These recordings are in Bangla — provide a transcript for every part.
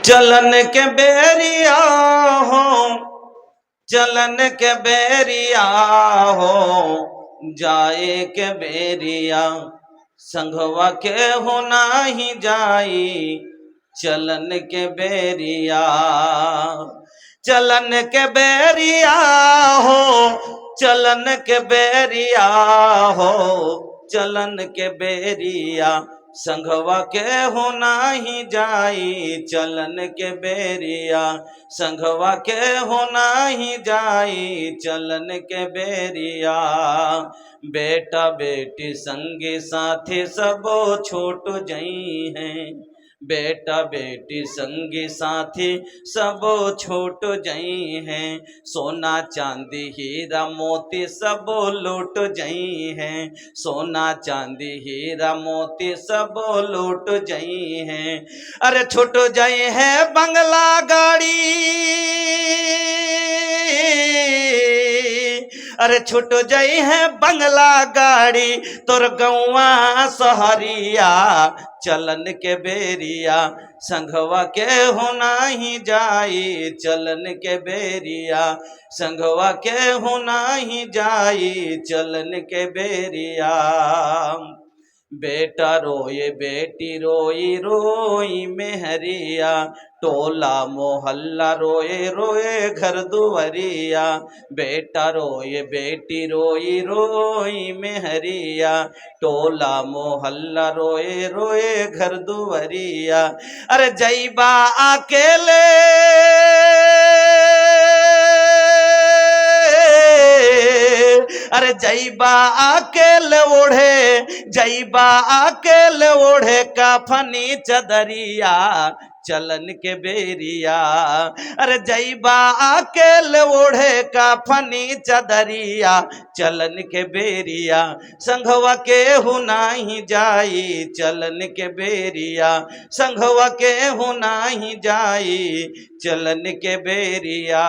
चलन के बेरिया हो, चलन के बेरिया हो, जाए के बेरिया संघवा के हो नाही जाई, चलन के बेरिया। चलन के बेरिया हो, चलन के बेरिया हो, चलन के बेरिया संघवा के हो नाही जाई, चलन के बेरिया संघवा के हो नाही जाई, चलन के बेरिया। बेटा बेटी संगी साथी सबो छूट जई हैं, बेटा बेटी संगी साथी सबो छूट जई हैं, सोना चांदी हीरा मोती सबो लूट जई हैं, सोना चांदी हीरा मोती सबो लूट जई हैं। अरे छूट जई है बंगला गाड़ी, अरे छूट जई है बंगला गाड़ी, तोर गौआ सहरिया, चलन के बेरिया संघवा के हो नाही जाई, चलन के बेरिया संघवा के हो नाही जाई, चलन के बेरिया। बेटा रोए बेटी रोई रोई मेहरिया, टोला मोहल्ला रोए रोए घर दुवरिया, बेटा रोए बेटी रोई रोई मेहरिया, टोला मोहल्ला रोए रोए घर दुवरिया। अरे जईबा अकेले, अरे जईबा अकेले ओढ़े, जईबा अकेले ओढ़े काफनी चदरिया, चलन के बेरिया। अरे जईबा अकेले ओढ़े काफनी चदरिया, चलन के बेरिया संघवा के हो नाही जाई, चलन के बेरिया संघवा के हो नाही जाई, चलन के बेरिया।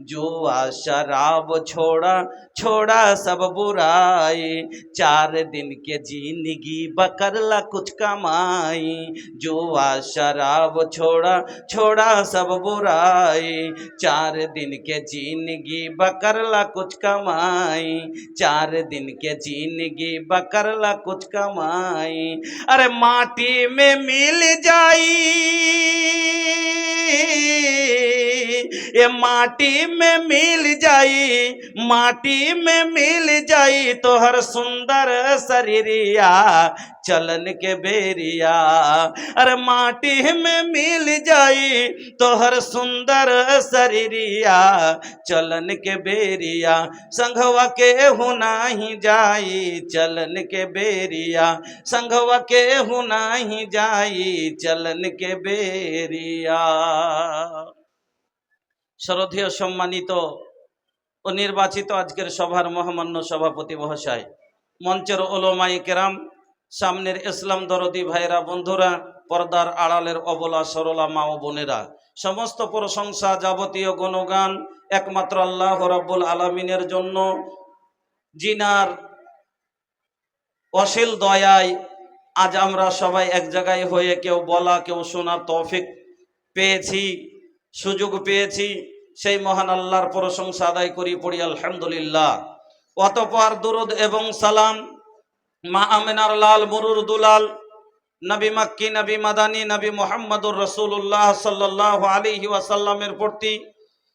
जुआ शराब छोड़ा छोड़ा सब बुराई, 4 दिन के जिंदगी बकरला कुछ कमाई, जुआ शराब छोड़ा छोड़ा सब बुराई, 4 दिन के जिंदगी बकरला कुछ कमाई, 4 दिन के जिंदगी बकरला कुछ कमाई। अरे माटी में मिल जाई, ये माटी में मिल जाई, माटी में मिल जाई तो हर सुंदर शरीरिया, चलन के बेरिया। अरे माटी में मिल जाई तो हर सुंदर शरीरिया, चलन के बेरिया संघवा के हो नाही जाई, चलन के बेरिया संघवा के हो नाही जाई, चलन के बेरिया। শ্রদ্ধেয় সম্মানিত ও নির্বাচিত আজকের সভার মহামান্য সভাপতি মহাশয়, মঞ্চের ওলামায়ে কেরাম, সামনের ইসলাম দরদি ভাইরা, বন্ধুরা, পর্দার আড়ালের অবলা সরলা মা ও বোনেরা, সমস্ত প্রশংসা যাবতীয় গুণগান একমাত্র আল্লাহ রাব্বুল আলামিনের জন্য, জিনার অসীম দয়ায় আজ আমরা সবাই এক জায়গায় হয়ে কেউ বলা কেউ শোনার তৌফিক পেয়েছি, সুযোগ পেয়েছি। সেই মহান আল্লাহর প্রশংসা আদায় করি, পড়ি আলহামদুলিল্লাহ। অতঃপর দুরুদ এবং সালাম মা আমিনার লাল মুরুর দুলাল নবী মক্কি নবী মাদানী নবী মুহাম্মদুর রাসূলুল্লাহ সাল্লাল্লাহু আলাইহি ওয়াসাল্লামের প্রতি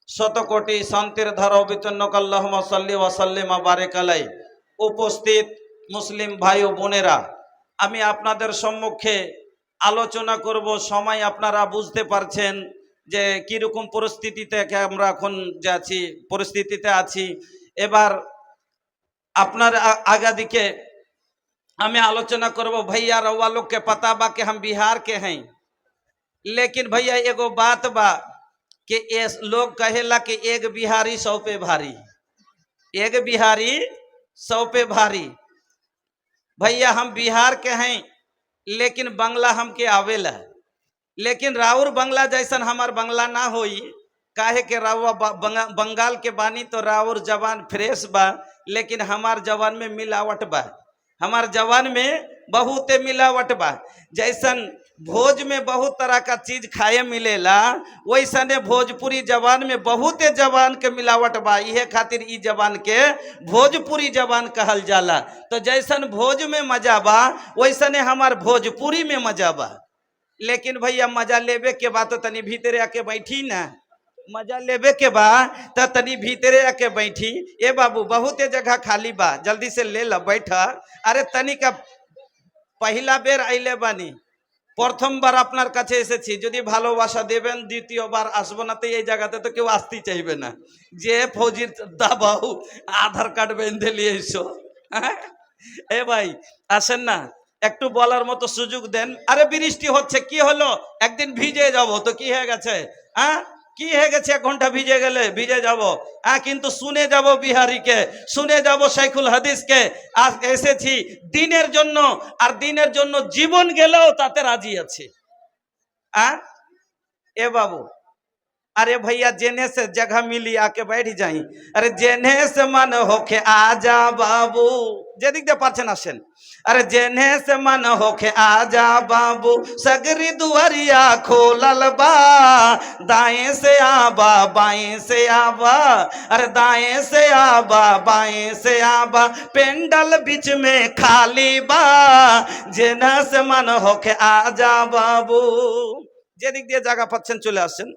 শতকোটি শান্তির ধারা অবিচ্ছিন্ন আল্লাহুম্মা সাল্লি ওয়া সাল্লিম ওয়া বারিক আলাই। উপস্থিত মুসলিম ভাই ও বোনেরা, আমি আপনাদের সম্মুখে আলোচনা করব। সময় আপনারা বুঝতে পারছেন যে কীরকম পরিস্থিতিতে আমরা এখন যাচ্ছি, পরিস্থিতিতে আছি। এবার আপনার आगे हमें आलोचना करबो। भैया रउआ लोग के पता बा कि हम बिहार के हैं, लेकिन भैया एगो बात बा कि लोग कहेला कि एक बिहारी 100 पे भारी, एक बिहारी 100 पे भारी। भैया हम बिहार के हैं, लेकिन बंगला हमके आवेला, लेकिन राउर बंगला जैसन हमार बंगला ना होई। काहे के राउआ बंगाल के बानी तो राउर जवान फ्रेश बा, लेकिन हमार जवान में मिलावट बा, हमार जवान में बहुत मिलावट बा। जैसन भोज में बहुत तरह का चीज खाए मिलेला, वैसने भोजपुरी जबान में बहुते जबान के मिलावट बा, इहे खातिर ई जबान के भोजपुरी जबान कहल जाला। तो जैसन भोज में मजा बा वैसने हमार भोजपुरी में मजा बा। लेकिन भैया मजा लेवे के बाद तो तनी भीतरे आके बैठी ना, मजा लेवे के बा तो तनी भीतरे आके बैठी। ए बाबू बहुते जगह खाली बा, जल्दी से ले लो बैठ। अरे तनी का पहला बेर आइले बानी, प्रथमবার আপনার কাছে এসেছি, যদি ভালোবাসা দেবেন দ্বিতীয়বার আসবো না। তো এই জায়গাতে তো কেউ আসতেই চাইবে না যে ফৌজির দাবাউ আধার কার্ড বেঁধে নিয়ে এসো। এ ভাই আসেন না, একটু বলার মতো সুযোগ দেন। আরে বৃষ্টি হচ্ছে, কি হলো, একদিন ভিজে যাব তো কি হয়ে গেছে? হ্যাঁ কি হয়ে গেছে, 1 ঘন্টা ভিজে গেলে ভিজে যাব। হ্যাঁ কিন্তু শুনে যাব বিহারীকে, শুনে যাব শাইখুল হাদিসকে। আজ এসেছি দিনের জন্য, আর দিনের জন্য জীবন গেলেও তাতে রাজি আছি। হ্যাঁ এ বাবু, अरे भैया जेने से जगह मिली आके बैठ जाई। अरे जेने से मन होके आजा बाबू, जे दिख दे पाछन आसेन। अरे जेने से मन होके आजा बाबू, सगरी दुआरिया खोलल बा, दाएं से आबा बाएं से आबा, अरे दाएं से आबा बाएं से आबा, पेंडल बीच में खाली बा, जेने से मन होके आजा बाबू। जे दिख दिए जगह पाछन चले आसेन,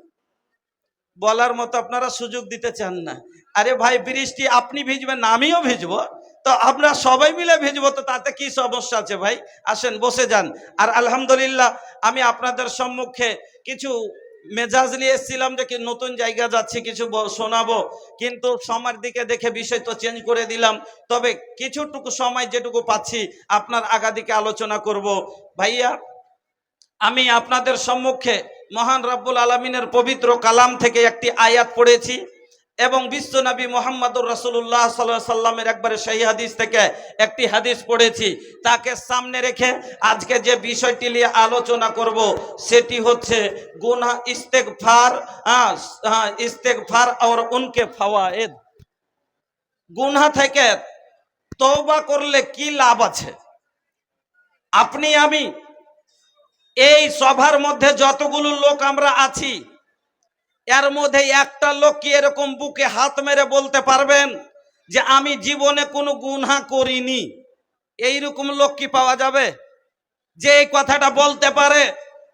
বলার মতো আপনারা সুযোগ দিতে চান না। আরে ভাই বৃষ্টি আপনি ভিজবেন না, আমিও ভিজবো, তো আমরা সবাই মিলে ভিজবো, তো তাতে কি সমস্যা আছে ভাই? আসেন বসে যান। আর আলহামদুলিল্লাহ আমি আপনাদের সম্মুখে কিছু মেজাজ নিয়ে এসেছিলাম যে কি নতুন জায়গা যাচ্ছি, কিছু শোনাবো, কিন্তু সময়ের দিকে দেখে বিষয় তো চেঞ্জ করে দিলাম। তবে কিছুটুকু সময় যেটুকু পাচ্ছি আপনার আগাদিকে আলোচনা করব। ভাইয়া আমি আপনাদের সম্মুখে মহান রব্বুল আলামিনের পবিত্র কালাম থেকে একটি আয়াত পড়েছি এবং বিশ্বনবী মুহাম্মদুর রাসূলুল্লাহ সাল্লাল্লাহু আলাইহি সাল্লামের একবারে সহিহ হাদিস থেকে একটি হাদিস পড়েছি। তাকে সামনে রেখে আজকে যে বিষয়টি নিয়ে আলোচনা করব সেটি হচ্ছে গুনাহ, ইস্তেগফার, ইস্তেগফার और उनके फवाइद। গুনাহ থেকে তওবা করলে কি লাভ আছে? আপনি আমি এই সভার মধ্যে যতগুলো লোক আমরা আছি, এর মধ্যে একটা লোক কি এরকম বুকে হাত মেরে বলতে পারবেন যে আমি জীবনে কোনো গুনাহ করিনি? এইরকম লোক কি পাওয়া যাবে যে এই কথাটা বলতে পারে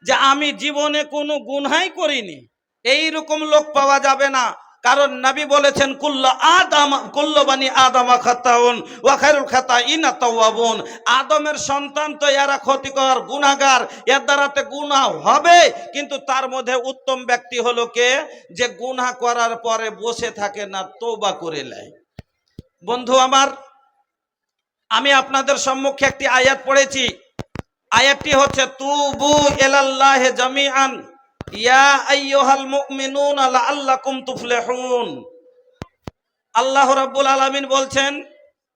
যে আমি জীবনে কোনো গুনাহই করিনি? এইরকম লোক পাওয়া যাবে না। কারণ নবী বলেছেন কুল্লু বানি আদম খাতাউন ওয়া খায়রুল খাতাইনা তাওয়াবুন। আদমের সন্তান তো এরা ক্ষতিকর গুনাহগার, এর দ্বারাতে গুনাহ হবে, কিন্তু তার মধ্যে উত্তম ব্যক্তি হলো কে, যে গুনাহ করার পরে বসে থাকে না, তওবা করে নেয়। বন্ধু আমার, আমি আপনাদের সম্মুখে একটি আয়াত পড়েছি। আয়াতটি হচ্ছে তুবু ইলাল্লাহি জামিআন ইয়া আইয়ুহাল মুমিনুনা লাআল্লাকুম তুফলিহুন। আল্লাহ রাব্বুল আলামিন বলছেন,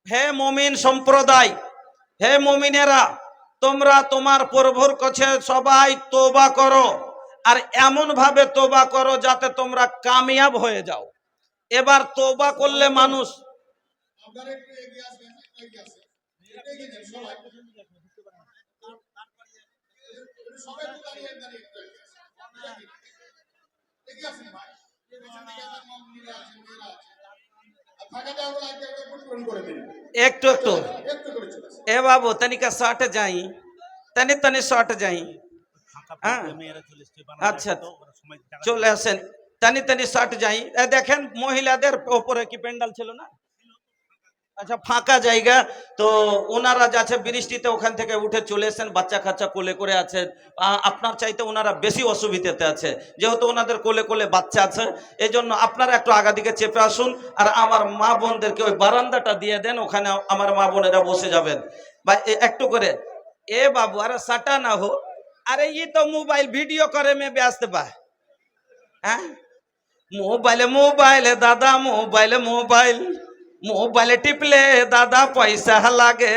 হে মুমিন সম্প্রদায়, হে মুমিনেরা, তোমরা তোমার প্রভুর কাছে সবাই তওবা করো, আর এমন ভাবে তওবা করো যাতে তোমরা কামিয়াব হয়ে যাও। এবার তওবা করলে মানুষ একটু একটু এ বাবু তনিকা শর্ট যাই, তনি তনি শর্ট যাই। আচ্ছা চলে আসেন, তনি তনি শর্ট যাই। দেখেন মহিলাদের উপরে কি প্যান্ডেল ছিল না? আচ্ছা ফাঁকা জায়গা, তো ওনারা যাচ্ছে বৃষ্টিতে ওখান থেকে উঠে চলে এসেছেন, বাচ্চা কাচ্চা কোলে করে আছেন। আপনার চাইতে ওনারা বেশি অসুবিধাতে আছে, যেহেতু ওনাদের কোলে কোলে বাচ্চা আছে। এই জন্য আপনারা একটু আগা দিকে চেপে আসুন, আর আমার মা বোনদেরকে ওই বারান্দাটা দিয়ে দেন, ওখানে আমার মা বোনেরা বসে যাবেন। বা একটু করে এ বাবু, আরে সাটা না হো, আরে ये तो मोबाइल वीडियो करे में व्यस्त बा। হ্যাঁ মোবাইলে মোবাইলে দাদা, মোবাইলে মোবাইল, মোবাইলে টিপলে দাদা পয়সা লাগে,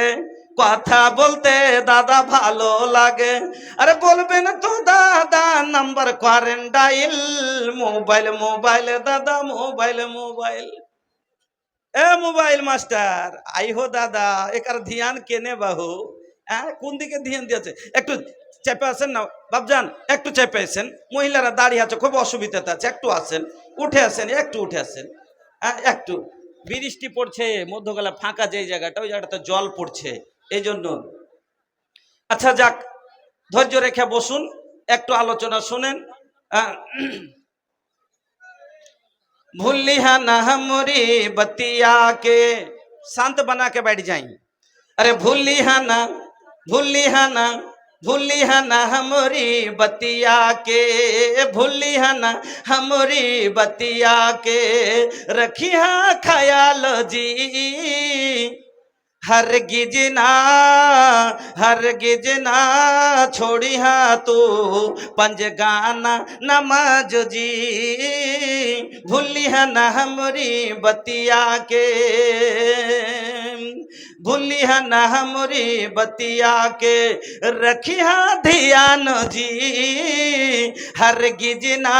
কথা বলতে দাদা ভালো লাগে। আরে বলবেন তো দাদা নাম্বার করেন ডাইল, মোবাইল মোবাইলে দাদা, mobile mobile. A mobile master I হো দাদা, একার ধ্যান কেনে বাহু? হ্যাঁ কোন দিকে ধ্যান দিয়েছে? একটু চেপে আসেন না বাবজান, একটু চেপে আসেন। মহিলারা দাঁড়িয়ে আছে, খুব অসুবিধাতে আছে, একটু আসেন, উঠে আসেন, একটু উঠে আসেন। একটু বৃষ্টি পড়ছে, মধ্যগলা ফাঁকা যেই জায়গাটা, ওই জায়গাটাতে জল পড়ছে, এই জন্য। আচ্ছা যাক, ধৈর্য রেখে বসুন, একটু আলোচনা শুনেন। भूलिया ना हमरी बतिया के, शांत बना के बैठ जाएं। अरे भूलिया ना, भूलिया ना, भूलिया ना हमरी बतिया के, भूलिया ना हमरी बतिया के, रखिया ख्याल जी, हरगिज ना, हरगिज ना छोड़िया तू पंजगाना नमाज जी, भूलिया ना हमरी बतिया के, भूलिया ना हमरी बतिया के, रखिया ध्यान जी, हरगिज ना,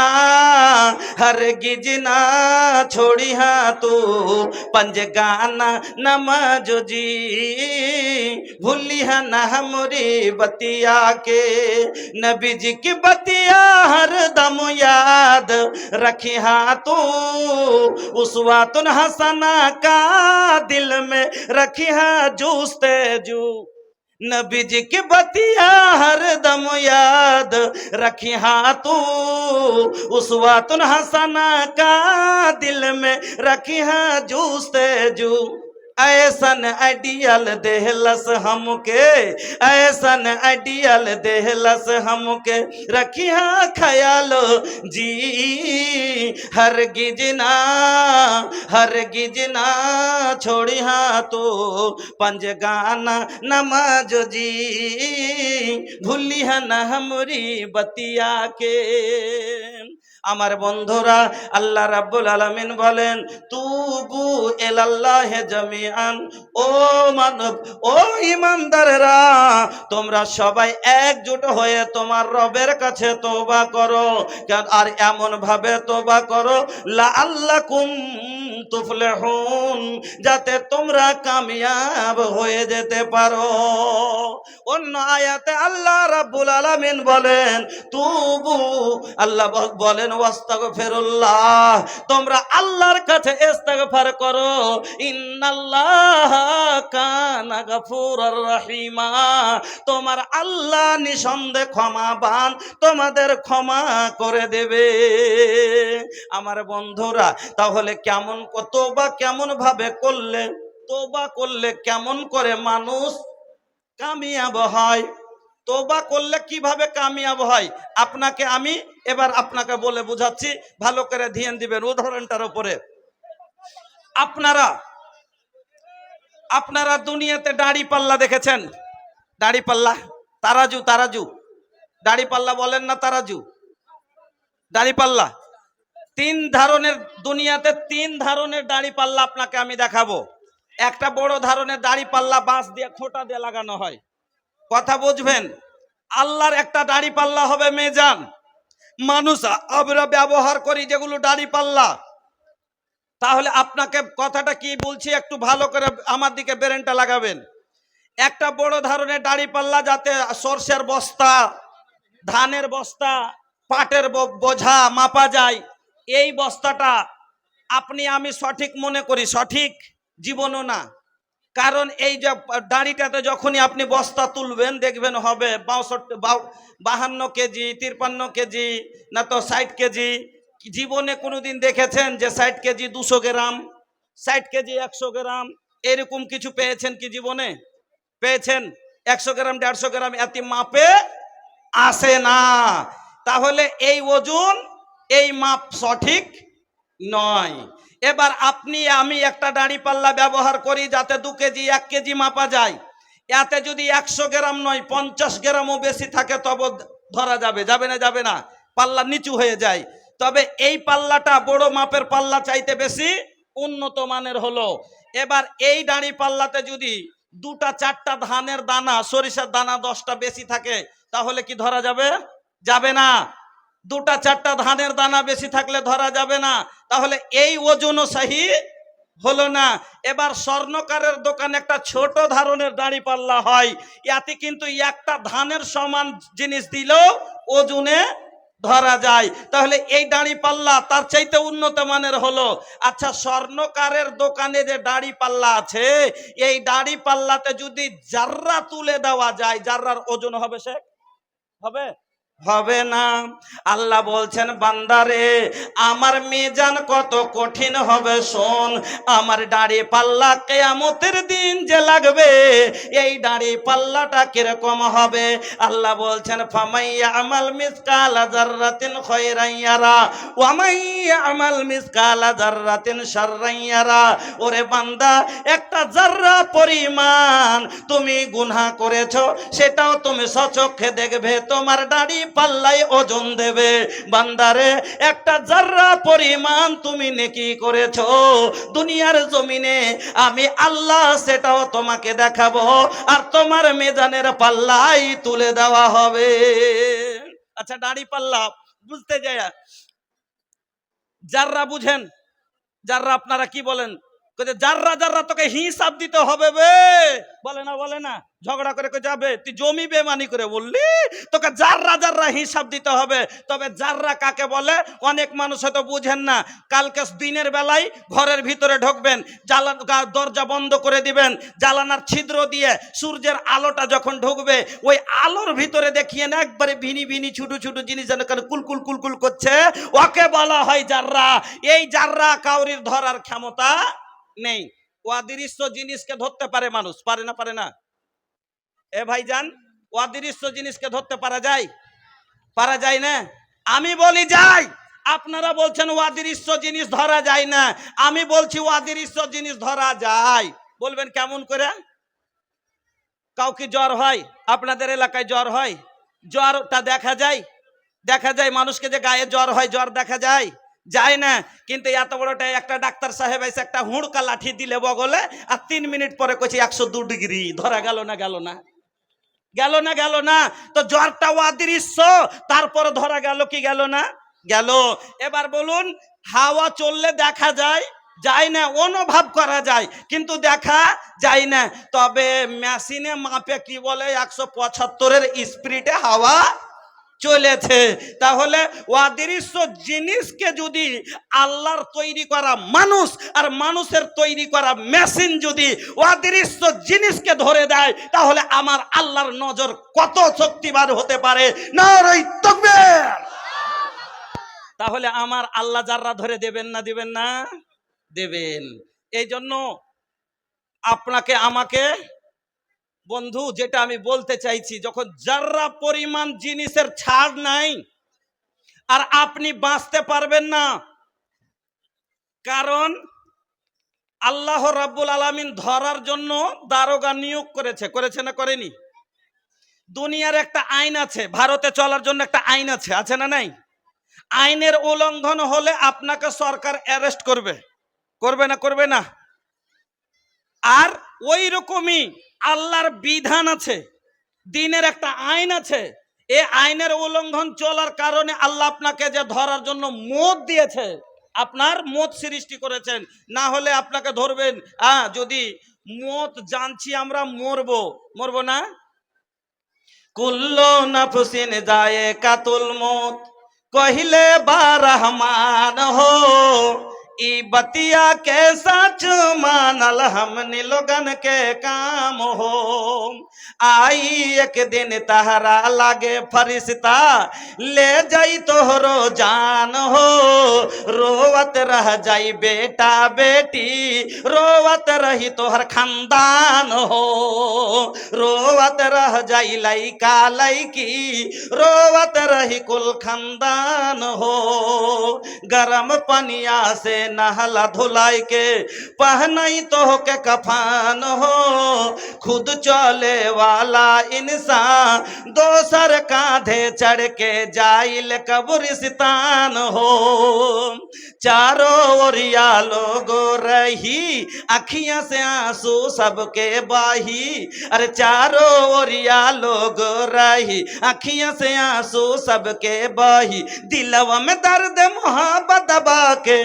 हरगिज ना छोड़िया तू पंजगाना नमाज जी, भूलिया ना हमरी बतिया के, नबी जी की बतिया हर दम याद रखिया तू, उसवातुन हसना का दिल में रखिया जूस्ते जू, नबी जी की बतिया हर दम याद रखिया तू, उसवातुन हसना का दिल में रखिया जूस्ते जू, ऐसन आइडियल देहलस हमके, ऐसन आइडियल देहलस हमके, रखिया ख्याल जी, हरगिज ना, हरगिज ना छोड़िया तो पंजगाना नमाज जी, भूलिया ना हमरी बतिया के। আমার বন্ধুরা, আল্লাহ রাব্বুল আলামিন বলেন তুবু ইলাল্লাহি জামিআন, ও মানব, ও ঈমানদাররা, তোমরা সবাই একজোট হয়ে তোমার রবের কাছে তওবা করো, আর এমন ভাবে তওবা করো লাআল্লাকুম তুফলিহুন, যাতে তোমরা কামিয়াব হয়ে যেতে পারো। অন্য আয়াতে আল্লাহ রাব্বুল আলামিন বলেন তুবু, আল্লাহ বলেন ওয়াস্তাগফিরুল্লাহ, তোমরা আল্লাহর কাছে ইস্তিগফার করো, ইন্নাল্লাহ কানা গফুরুর রহিমা, তোমার আল্লাহ নিঃসন্দেহে ক্ষমাবান, তোমাদের ক্ষমা করে দেবে। আমার বন্ধুরা, তাহলে কেমন তওবা কেমন ভাবে করলে, তওবা করলে কেমন করে মানুষ কামিয়াব হয়, তওবা করলে কিভাবে কামিয়াব হয়, আপনাকে আমি এবার আপনাকে বলে বুঝাচ্ছি, ভালো করে ধ্যান দিবেন উদাহরণটার উপরে। আপনারা আপনারা দুনিয়াতে দাড়ি পাল্লা দেখেছেন? দাড়ি পাল্লা, তারাজু, তারাজু, দাড়ি পাল্লা বলেন না, তারাজু, দাড়ি পাল্লা। তিন ধরনের, দুনিয়াতে তিন ধরনের দাড়ি পাল্লা আপনাকে আমি দেখাবো। একটা বড় ধরনের দাড়ি পাল্লা বাঁশ দিয়ে খোঁটা দিয়ে লাগানো হয়, কথা বুঝবেন। আল্লাহর একটা দাড়ি পাল্লা হবে মেজান, মানুষ আমরা ব্যবহার করি যেগুলো দাড়ি পাল্লা। তাহলে আপনাকে কথাটা কি বলছি একটু ভালো করে আমার দিকে ব্রেনটা লাগাবেন। একটা বড় ধরনের দাড়ি পাল্লা, যাতে সরষের বস্তা, ধানের বস্তা, পাটের বোঝা মাপা যায়, এই বস্তাটা আপনি আমি সঠিক মনে করি, সঠিক জীবনও না। কারণ এই যে দাড়িটাতে যখনই আপনি বস্তা তুলবেন দেখবেন হবে 52 কেজি, 53 কেজি, না তো 60 কেজি। জীবনে কোনোদিন দেখেছেন যে 60 কেজি 200 গ্রাম, 60 কেজি 100 গ্রাম, এরকম কিছু পেয়েছেন কি জীবনে? পেয়েছেন? 100 গ্রাম 150 গ্রাম এত মাপে আসে না। তাহলে এই ওজন, এই মাপ সঠিক নয়। এবার আপনি আমি একটা দাড়ি পাল্লা ব্যবহার করি যাতে 2 কেজি 1 কেজি মাপা যায়, এতে যদি 100 গ্রাম নয় 50 গ্রামও বেশি থাকে তবে ধরা যাবে, যাবে না? যাবে না, পাল্লা নিচু হয়ে যায়। তবে এই পাল্লাটা বড় মাপের পাল্লা চাইতে বেশি উন্নত মানের হলো। এবার এই দাড়ি পাল্লাতে যদি 2টা 4টা ধানের দানা, সরিষার দানা 10টা বেশি থাকে তাহলে কি ধরা যাবে? যাবে না। 2টা 4টা ধানের দানা বেশি থাকলে ধরা যাবে না। তাহলে এই ওজনও সহি হলো না। এবার স্বর্ণকারের দোকানে একটা ছোট ধরনের দাড়ি পাল্লা হয়, ইয়াতে কিন্তু একটা ধানের সমান জিনিস দিলেও ওজনে ধরা যায়। তাহলে এই দাড়ি পাল্লা তার চাইতে উন্নত মানের হলো। আচ্ছা, স্বর্ণকারের দোকানে যে দাড়ি পাল্লা আছে, এই দাড়ি পাল্লাতে যদি জাররা তুলে দেওয়া যায়, জাররার ওজন হবে সে হবে হবে না। আল্লাহ বলছেন, বান্দারে আমার মিজান কত কঠিন হবে শোন। আমার দাড়ি পাল্লা কিয়ামতের দিন যে লাগবে, এই দাড়ি পাল্লাটা কিরকম হবে? আল্লাহ বলছেন, ফামাইয়া আমাল মিসকালা যাররাতিন খায়রান ইয়ারা ওয়া মাইয়া আমাল মিসকালা যাররাতিন শাররান ইয়ারা। ওরে বান্দা, একটা জাররা পরিমাণ তুমি গুনাহ করেছো, সেটাও তুমি সচক্ষে দেখবে, তোমার দাড়ি পাল্লাই ওজন দেবে। বান্দারে, একটা জাররা পরিমাণ তুমি নেকি করেছো দুনিয়ার জমিনে, আমি আল্লাহ সেটাও তোমাকে দেখাবো, আর তোমার মিজানের পাল্লাই তুলে দেওয়া হবে। আচ্ছা, দাড়ি পাল্লা বুঝতে যায়, জাররা বুঝেন? জাররা আপনারা কি বলেন? জাররা জাররা তোকে হিসাব দিতে হবে বে, বলে না বলে না, ঝগড়া করে যাবে তুই জমি বেমানি করে বললি, তোকে জাররা জাররা হিসাব দিতে হবে। তবে জাররা কাকে বলে অনেক মানুষ হয়তো বুঝেন না। কালকে দিনের বেলায় ঘরের ভিতরে ঢুকবেন, দরজা বন্ধ করে দিবেন, জ্বালানার ছিদ্র দিয়ে সূর্যের আলোটা যখন ঢুকবে, ওই আলোর ভিতরে দেখিয়ে না একবারে ভিনি ভিনি ছোট ছোট জিনিস যেন কুলকুল কুলকুল করছে, ওকে বলা হয় জাররা। এই জাররা কাউরির ধরার ক্ষমতা নেই। অদৃশ্য জিনিসকে ধরতে পারে মানুষ, পারে না? পারে না? এ ভাইজান, অদৃশ্য জিনিসকে ধরতে পারা যায়? পারা যায় না? আমি বলি যায়, আপনারা বলছেন অদৃশ্য জিনিস ধরা যায় না। আমি বলছি অদৃশ্য জিনিস ধরা যায়। বলবেন কেমন করে? কাউকে জ্বর হয়, আপনাদের এলাকায় জ্বর হয়, জ্বরটা দেখা যায়? দেখা যায় মানুষকে যে গায়ে জ্বর হয়, জ্বর দেখা যায়? যায় না। কিন্তু এত বড়টা একটা ডাক্তার সাহেব এসে একটা হুড়কা লাঠি দিলে বগলে, আর 3 মিনিট পরে কইছে 102 ডিগ্রি। ধরা গেল না? গেল না? গেল না? গেল না? তো জ্বরটা অদৃশ্য, তারপর ধরা গেল কি গেল না? গেল। এবার বলুন, হাওয়া চললে দেখা যায়? যায় না। অনুভব করা যায় কিন্তু দেখা যায় না। তবে মেশিনে মাপে কি বলে 175-এর স্পিডে হাওয়া চলেছে। তাহলে অদৃশ্য জিনিসকে যদি আল্লাহর তৈরি করা মানুষ আর মানুষের তৈরি করা মেশিন যদি অদৃশ্য জিনিসকে ধরে দেয়, তাহলে আমার আল্লাহর নজর কত শক্তিমান হতে পারে? নারে তাকবীর! তাহলে আমার আল্লাহ জাররা ধরে দেবেন না দিবেন না? দেবেন। এই জন্য আপনাকে আমাকে বন্ধু, যেটা আমি বলতে চাইছি, যখন জাররা পরিমাণ জিনিসের ছাড় নাই, আর আপনি বাঁচতে পারবেন না। কারণ আল্লাহ রাব্বুল আলামিন ধরার জন্য দারোগা নিয়োগ করেছে। করেছে না করেনি? দুনিয়ার একটা আইন আছে, ভারতে চলার জন্য একটা আইন আছে, আছে না নাই? আইনের উল্লঙ্ঘন হলে আপনাকে সরকার অ্যারেস্ট করবে। করবে না? করবে না? আর ওই রকমই আল্লাহর বিধান আছে, দিনের একটা আইন আছে। এই আইনের উল্লঙ্ঘন চলার কারণে আল্লাহ আপনাকে যে ধরার জন্য মত দিয়েছে, আপনার মত সৃষ্টি করেছেন। না হলে আপনাকে ধরবেন, যদি মত জানছি আমরা মরবো, মরবো না? কুল্লু নাফসিন যায়কাতুল মউত কহিলে বা রহমান হো, ई बतिया के सच मानल हमनी लोगन के काम हो। आई एक दिन तहरा लागे फरिश्ता ले जाई तोहरो जान हो। रोवत रह जाई बेटा बेटी, रोवत रही तोहर खानदान हो। रोवत रह जाई लइका लइकी, रोवत रही कुल खानदान हो। गरम पनिया से नहला धुलाई के पहनाई तो के कफान हो। खुद चले वाला इंसान दोसर कांधे चढ़ के जाइल कब्रिस्तान हो। चारों ओरिया लोग रही अखियां से आंसू सबके बाही। अरे चारों ओरिया लोग रही अखियां से आंसू सबके बाही। दिलवा में दर्द मोहब्बत दबा के,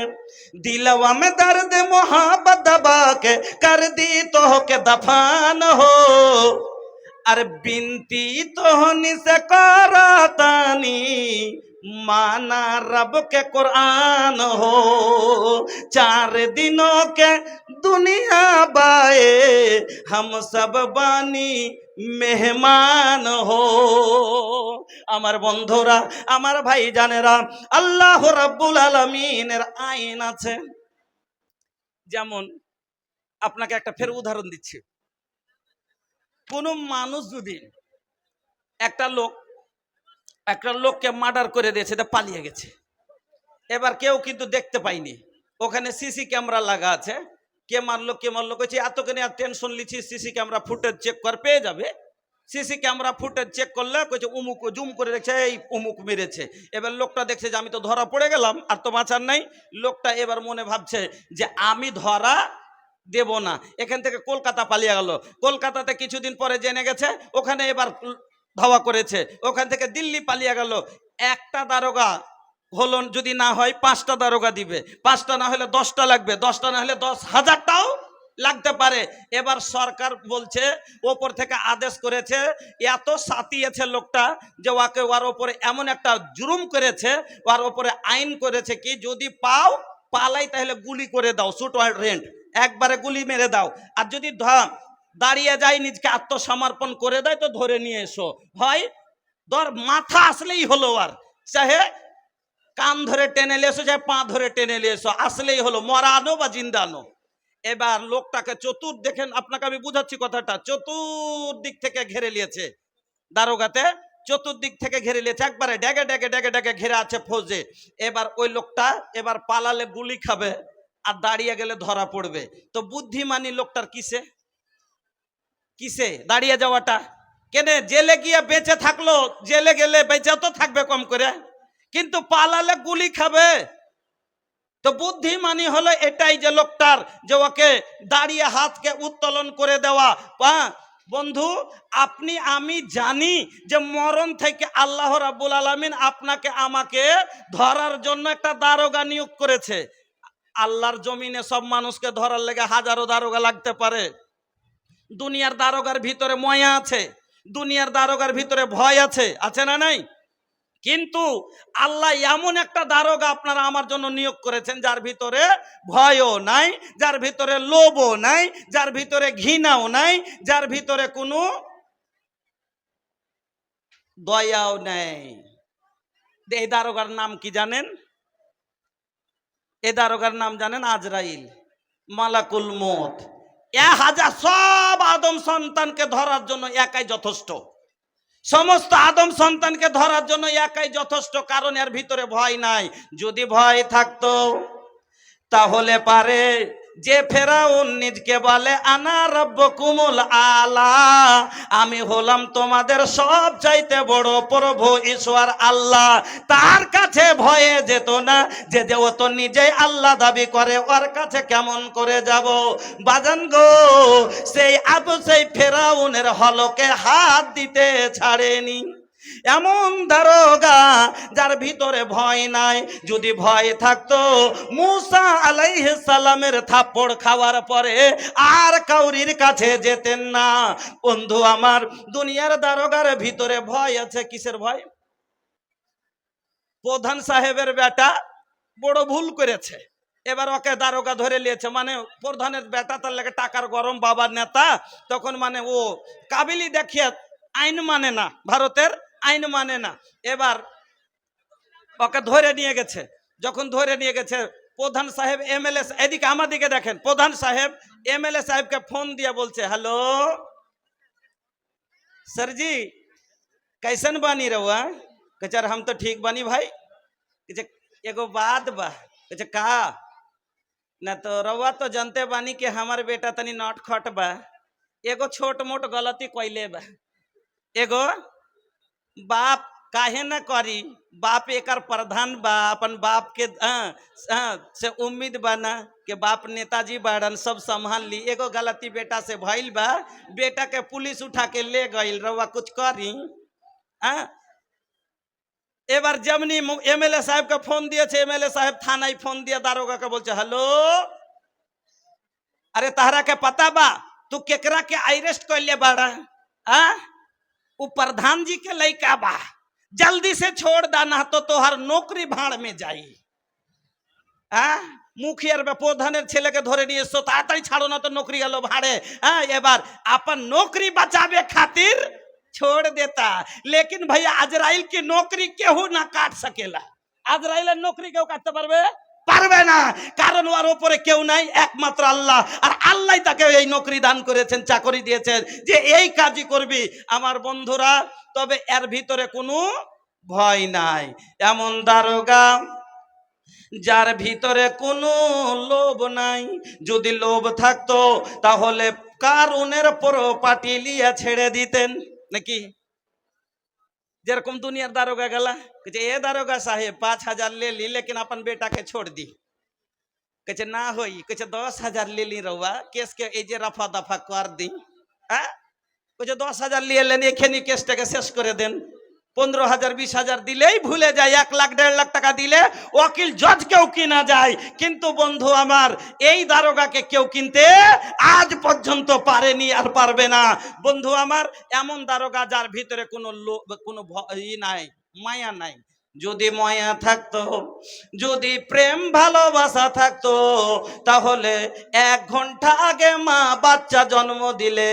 दिलवा में दर्द मोहब्बत दबा के कर दी तो के दफान हो। अरे बिनती तो होनी से करातानी माना रब के कुरान हो। 4 दिनों के दुनिया बाए हम सब बानी मेहमान हो। আমার বন্ধুরা, আমার ভাই জানেরা, আল্লাহ রাব্বুল আলামিনের আইন আছে। যেমন আপনাকে একটা ফের উদাহরণ দিচ্ছি। কোন মানুষ যদি একটা লোককে মার্ডার করে দিয়েছে, পালিয়ে গেছে, এবার কেউ কিন্তু দেখতে পাইনি, ওখানে সিসি ক্যামেরা লাগা আছে, কে মারলো কইছে এতখানি আর টেনশন লিছি, সিসি ক্যামেরা ফুটেজ চেক কর পেয়ে যাবে। সিসি ক্যামেরা ফুটেজ চেক করলে কইছে উমুক, জুম করে দেখছে এই উমুক মেরেছে। এবার লোকটা দেখছে যে আমি তো ধরা পড়ে গেলাম, আর তো বাঁচার নাই। লোকটা এবার মনে ভাবছে যে আমি ধরা দেব না, এখান থেকে কলকাতা পালিয়ে গেল। কলকাতাতে কিছুদিন পরে জেনে গেছে, ওখানে এবার ধাওয়া করেছে, ওখান থেকে দিল্লি পালিয়ে গেল। একটা দারোগা হলো, যদি না হয় 5টা দারোগা দিবে, 5টা না হলে 10টা লাগবে, 10টা না হলে 10,000টাও লাগতে পারে। এবার সরকার বলছে, ওপর থেকে আদেশ করেছে, এত সাতিয়েছে লোকটা যে ওর ওপরে এমন একটা জুলুম করেছে, ওর ওপরে আইন করেছে কি যদি পাও পালাই তাহলে গুলি করে দাও, শুট অ্যান্ড রেন্ট, একবারে গুলি মেরে দাও। আর যদি দাঁড়িয়ে যায় নিজকে আত্মসমর্পণ করে দেয় তো ধরে নিয়ে এসো, হয় ধর মাথা আসলেই হলো, আর চাহে কান ধরে টেনে নিয়ে এসো, চাহে পা ধরে টেনে নিয়ে এসো, আসলেই হলো, মরানো বা জিন্দানো। এবার লোকটাকে দেখেন, আপনাকে আমি বুঝাচ্ছি কথাটা, চতুর্দিক থেকে ঘেরে নিয়েছে দারোগাতে, চতুর্দিক থেকে ঘেরে নিয়েছে, একবারে ড্যাগে ড্যাগে ড্যাগে ড্যাগে ঘেরে আছে ফৌজে। এবার ওই লোকটা এবার পালালে গুলি খাবে, আর দাঁড়িয়ে গেলে ধরা পড়বে। তো বুদ্ধিমানী লোকটার কিসে দাঁড়িয়ে যাওয়াটা? কেনে জেলে গিয়ে বেঁচে থাকলো, জেলে গেলে বেঁচে তো থাকবে কম করে, কিন্তু পালালে গুলি খাবে। তো বুদ্ধিমানী হলো এটাই যে লোকটার, যে ওকে দাঁড়িয়ে হাতকে উত্তোলন করে দেওয়া। বন্ধু, আপনি আমি জানি যে মরণ থেকে আল্লাহ রাব্বুল আলামিন আপনাকে আমাকে ধরার জন্য একটা দারোগা নিয়োগ করেছে। আল্লাহর জমিনে সব মানুষকে ধরার লেগে হাজারো দারোগা লাগতে পারে। দুনিয়ার দারোগার ভিতরে ময়া আছে, দুনিয়ার দারোগার ভিতরে ভয় আছে, আছে না নাই? কিন্তু আল্লাহ এমন একটা দারোগা আপনারা আমার জন্য নিয়োগ করেছেন যার ভিতরে ভয়ও নাই, যার ভিতরে লোভও নাই, যার ভিতরে ঘৃণাও নাই, যার ভিতরে কোনো দয়াও নেই। এই দারোগার নাম কি জানেন? এই দারোগার নাম জানেন? আজরাইল, মালাকুল মউত। 1000 সব আদম সন্তানকে ধরার জন্য একাই যথেষ্ট, সমস্ত আদম সন্তানকে ধরার জন্য একাই যথেষ্ট, কারণ এর ভিতরে ভয় নাই। যদি ভয় থাকতো তাহলে পারে যে ফেরাউন নিজকে বলে আনা রব্বুকুমুল আলা, আমি হলাম তোমাদের সব চাইতে বড় প্রভু ঈশ্বর আল্লাহ, তার কাছে ভয়ে যেত না, যে ও তো নিজেই আল্লাহ দাবি করে, ওর কাছে কেমন করে যাব? বাজান গো, সেই ফেরাউনের হলকে হাত দিতে ছাড়েনি। এমন দারোগা যার ভিতরে ভয় নাই। যদি ভয় থাকতো মুসা আলাইহিস সালামের থাপ্পড় খাওয়ার পরে আর কাউরির কাছে যেতেন না। বন্ধু আমার, দুনিয়ার দারোগার ভিতরে ভয় আছে। কিসের ভয়? প্রধান সাহেবের বেটা বড় ভুল করেছে, এবার ওকে দারোগা ধরে নিয়েছে, মানে প্রধানের বেটা, তার লাগে টাকার গরম, বাবার নেতা, তখন মানে ও কাবিলি দেখিয়ে আইন মানে না, ভারতের আইন মানে না। এবার ওকে ধরে নিয়ে গেছে, যখন ধরে নিয়ে গেছে প্রধান সাহেব এমএলএ, এদিকে আমার দিকে দেখেন, প্রধান সাহেব এমএলএ সাহেবকে ফোন দিয়ে বলছে, হ্যালো सर जी कैसन बानी रहुआ? कहे यार हम तो ठीक बानी भाई। कहे एगो बात बा। कहे का? ना तो रहुआ तो जानते बानी कि हमार बेटा तनी नट खट बा, एगो छोट मोट गलती कैले बा, एगो बाप काहे ना करी, बाप एकर प्रधान बा, अपन बाप के से उम्मीद बना कि बाप नेताजी बाड़न सब संभाल ली, एगो गलती बेटा से भइल बा, बेटा के पुलिस उठा के ले गइल, रउआ कुछ करी। এবার যেমনি এমএলএ সাহেবকে ফোন দিয়েছে, এমএলএ সাহেব থানায় ফোন দিয়ে দারোগাকে বলছে, হ্যালো अरे तहरा के पता बा तू केकरा के अरेस्ट कर ले बाड़ा? हाँ, वो प्रधान जी के लइका बा, जल्दी से छोड़ दा ना तो तोहर नौकरी भाड़ में जाई। हाँ, মুখিয়ার প্রধানের ছেলেকে ধরে নিয়ে এসছো, তাড়াতাড়ি ছাড়ো না তো নৌকরি গেল ভাড়ে। হ্যাঁ, এবার अपन नौकरी बचावे खातिर छोड़ देता, लेकिन भैया अजराइल की नौकरी केहू ना काट सकेला। अजराइलेर नौकरी केहू काटते पारबे পারবে না, কারণ ওর উপরে কেউ নাই, একমাত্র আল্লাহ। আর আল্লাহ তাকে এই নৌকরি দান করেছেন, চাকরি দিয়েছেন যে এই কাজই করবি। আমার বন্ধুরা, তবে এর ভিতরে কোনো ভয় নাই। এমন দারোগা যার ভিতরে কোনো লোভ নাই। যদি লোভ থাকতো তাহলে কারুনের প্রপার্টি লিয়ে ছেড়ে দিতেন নাকি? যেরকম দুনিয়ার दारोगा गला कहते ए दारोगा साहेब 5,000 ले ली, लेकिन अपन बेटा के छोड़ दी। कहते ना होई, कहते 10,000 ले ली रहुआ, केस के ए जे रफा दफा कर दी। कहते 10,000 लिए लेनी, एखनी केसटाके शेष करे देन। 15,000 20,000 দিলেই ভুলে যায়, 1 লাখ 1.5 লাখ টাকা দিলে ওকিল জজ কেউ কিনা যায়। কিন্তু বন্ধু আমার, এই দারোগাকে কেউ কিনতে আজ পর্যন্ত পারেনি, আর পারবে না। বন্ধু আমার, এমন দারোগা যার ভিতরে কোনো ই নাই, মায়া নাই। যদি মায়া থাকতো, যদি প্রেম ভালোবাসা থাকতো, তাহলে 1 ঘন্টা আগে মা বাচ্চা জন্ম দিলে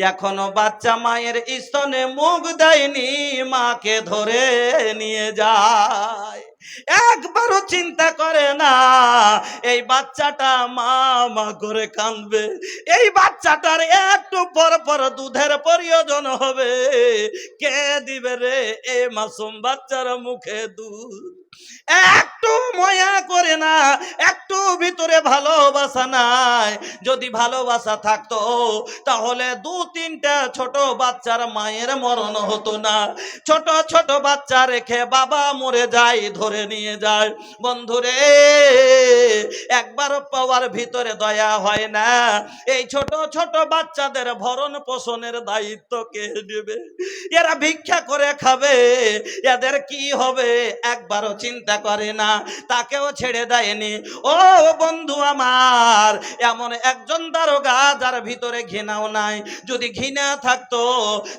এখনো বাচ্চা মায়ের স্তনে মুখ দেয়নি, মাকে ধরে নিয়ে যায়। একবারও চিন্তা করে না এই বাচ্চাটা মা মা করে কাঁদবে, এই বাচ্চাটার একটু পর পর দুধের প্রয়োজন হবে, কে দিবে রে এই মাসুম বাচ্চার মুখে দুধ? একটু মায়া করে না, একটু ভিতরে ভালোবাসা নাই। যদি ভালোবাসা থাকতো তাহলে 2-3টা ছোট বাচ্চার মায়ের মরণ হতো না। ছোট ছোট বাচ্চা রেখে বাবা মরে যায়, ধরে নিয়ে যায়। বন্ধুরে, একবার পাওয়ার ভিতরে দয়া হয় না। এই ছোট ছোট বাচ্চাদের ভরণ পোষণের দায়িত্ব কে নেবে? এরা ভিক্ষা করে খাবে, এদের কি হবে একবারও চিন্তা করে না, তাকেও ছেড়ে দেয়নি। ও বন্ধু আমার, এমন একজন দারোগা যার ভিতরে ঘৃণাও নাই। যদি ঘৃণা থাকতো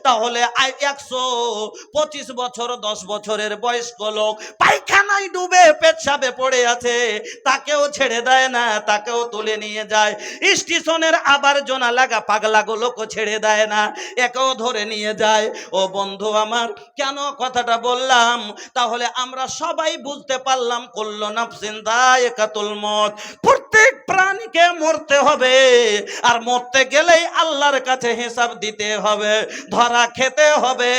তাহলে 125 বছর 10 বছরের বয়স্ক লোক পায়খানায় ডুবে পেচ্ছাবে পড়ে আছে, তাকেও ছেড়ে দেয় না, তাকেও তুলে নিয়ে যায়। স্টেশনের আবর্জনা লাগা পাগলা গুলোকে ছেড়ে দেয় না, একেও ধরে নিয়ে যায়। ও বন্ধু আমার, কেন কথাটা বললাম? তাহলে আমরা সবাই বুঝতে পারলাম, কুল্লু নাফসিন যায়কাতুল মউত, প্রত্যেক প্রাণীকে মরতে হবে, আর মরতে গেলেই আল্লাহর কাছে হিসাব দিতে হবে, ধরা খেতে হবে।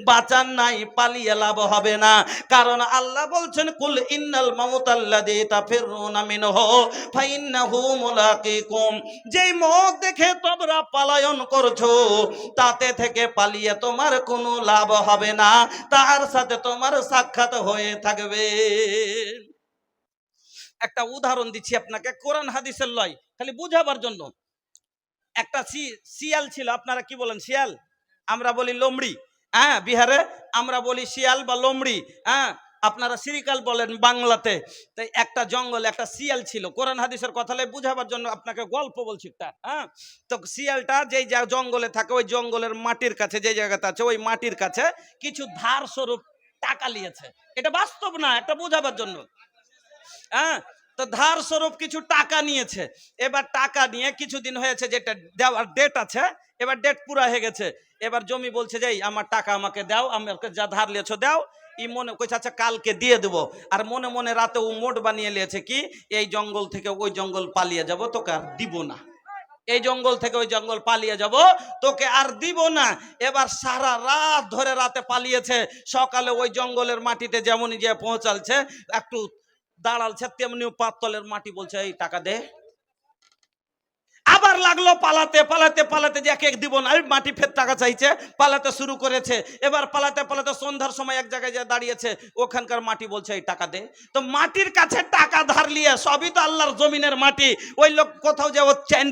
বাঁচার নাই, পালিয়ে লাভ হবে না। কারণ আল্লাহ বলছেন, কুল ইন্নাল মাউতাল্লাযী তাফিরুনা মিনহু ফাইন্নাহু মুলাকিকুম, যেই মওত দেখে তোমরা পলায়ন করছো, তাতে থেকে পালিয়ে তোমার কোনো লাভ হবে না, তার সাথে তোমার সাক্ষাৎ হয়ে থাকবে। একটা উদাহরণ দিচ্ছি আপনাকে, কোরআন হাদিসের লয়, খালি বুঝাবার জন্য। একটা শিয়াল ছিল, আপনারা কি বলেন শিয়াল? আমরা বলি লোমড়ি। হ্যাঁ, বিহারে আমরা বলি শিয়াল বা লোমড়ি। হ্যাঁ, আপনারা সিরিকাল বলেন বাংলাতে। তাই একটা জঙ্গলে একটা শিয়াল ছিল। কোরআন হাদিসের কথা বুঝাবার জন্য আপনাকে গল্প বলছি একটা। হ্যাঁ, তো শিয়ালটা যেই জঙ্গলে থাকে, ওই জঙ্গলের মাটির কাছে যে জায়গাতে আছে, ওই মাটির কাছে কিছু ধার স্বরূপ টাকা নিয়েছে। এটা বাস্তব না, এটা বোঝাবার জন্য। হ্যাঁ, তো ধার স্বরূপ কিছু টাকা নিয়েছে। এবার টাকা নিয়ে কিছুদিন হয়েছে, যেটা দেওয়ার ডেট আছে, এবার ডেট পুরা হয়ে গেছে। এবার জমি বলছে যে আমার টাকা আমাকে দাও, আমাকে যা ধার লিয়েছো দাও। ই মনে কইছে আচ্ছা কালকে দিয়ে দেবো, আর মনে মনে রাতে ও মোট বানিয়ে লিয়েছে কি, এই জঙ্গল থেকে ওই জঙ্গল পালিয়ে যাব, তোকে আর দিব না। এই জঙ্গল থেকে ওই জঙ্গল পালিয়ে যাব, তোকে আর দিব না। এবার সারা রাত ধরে রাতে পালিয়েছে। সকালে ওই জঙ্গলের মাটিতে যেমনই যে পৌঁছালছে, একটু দাঁড়ালছে, তেমনি পাতলের মাটি বলছে এই টাকা দে। আবার লাগলো পালাতে পালাতে পালাতে, যে এক দিব না, মাটি ফের টাকা চাইছে, পালাতে শুরু করেছে। এবার পালাতে পালাতে সন্ধ্যার সময় এক জায়গায় যে দাঁড়িয়েছে, ওখানকার মাটি বলছে এই টাকা দে। তো মাটির কাছে টাকা ধার লিয়ে, সবই তো আল্লাহর জমিনের মাটি, ওই লোক কোথাও যে ও চেন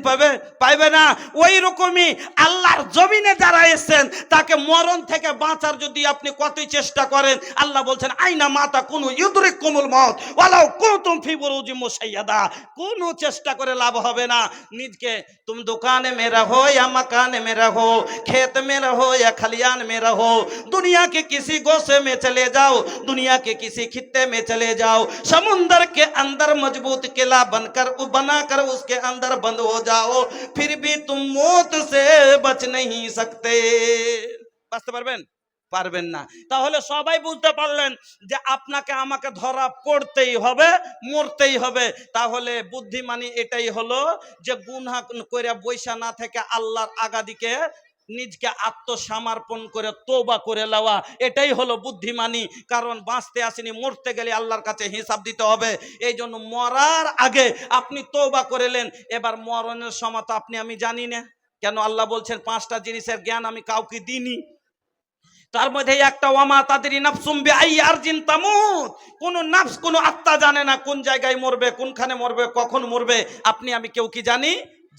পাইবে না। ওই রকমই আল্লাহর জমিনে যারা এসেছেন, তাকে মরণ থেকে বাঁচার যদি আপনি কতই চেষ্টা করেন, আল্লাহ বলছেন আইনা মাতা কোনো ইউদরিকুমুল মউত ওয়ালাউ কুনতুম ফি বুরুজিম মুশাইয়াদা, কোনো চেষ্টা করে লাভ হবে না। নিজকে तुम दुकान में रहो या मकान में रहो, खेत में रहो या खलियान में रहो, दुनिया के किसी गोशे में चले जाओ, दुनिया के किसी खित्ते में चले जाओ, समुंदर के अंदर मजबूत किला बनाकर उसके अंदर बंद हो जाओ, फिर भी तुम मौत से बच नहीं सकते। বাঁচতে পারবেন? পারবেন না। তাহলে সবাই বুঝতে পারলেন যে আপনাকে আমাকে ধরা পড়তেই হবে, মরতেই হবে। তাহলে বুদ্ধিমানী এটাই হলো যে গুনাহ করে বৈশা না থেকে আল্লাহর আগাদিকে নিজকে আত্মসমর্পণ করে তওবা করে লওয়া, এটাই হলো বুদ্ধিমানী। কারণ বাঁচতে আসেনি, মরতে গেলে আল্লাহর কাছে হিসাব দিতে হবে। এই জন্য মরার আগে আপনি তওবা করলেন, এবার মরণের সময় তো আপনি আমি জানি না কেন আল্লাহ বলছেন 5টা জিনিসের জ্ঞান আমি কাউকে দিইনি। তার মধ্যে একটা ওয়ামা তাদরি নাফসুম বিআইয়ি আরজিন তামুত, কোন নাফস কোন আত্মা জানে না কোন জায়গায় মরবে, কোনখানে মরবে, কখন মরবে। আপনি আমি কেউ কি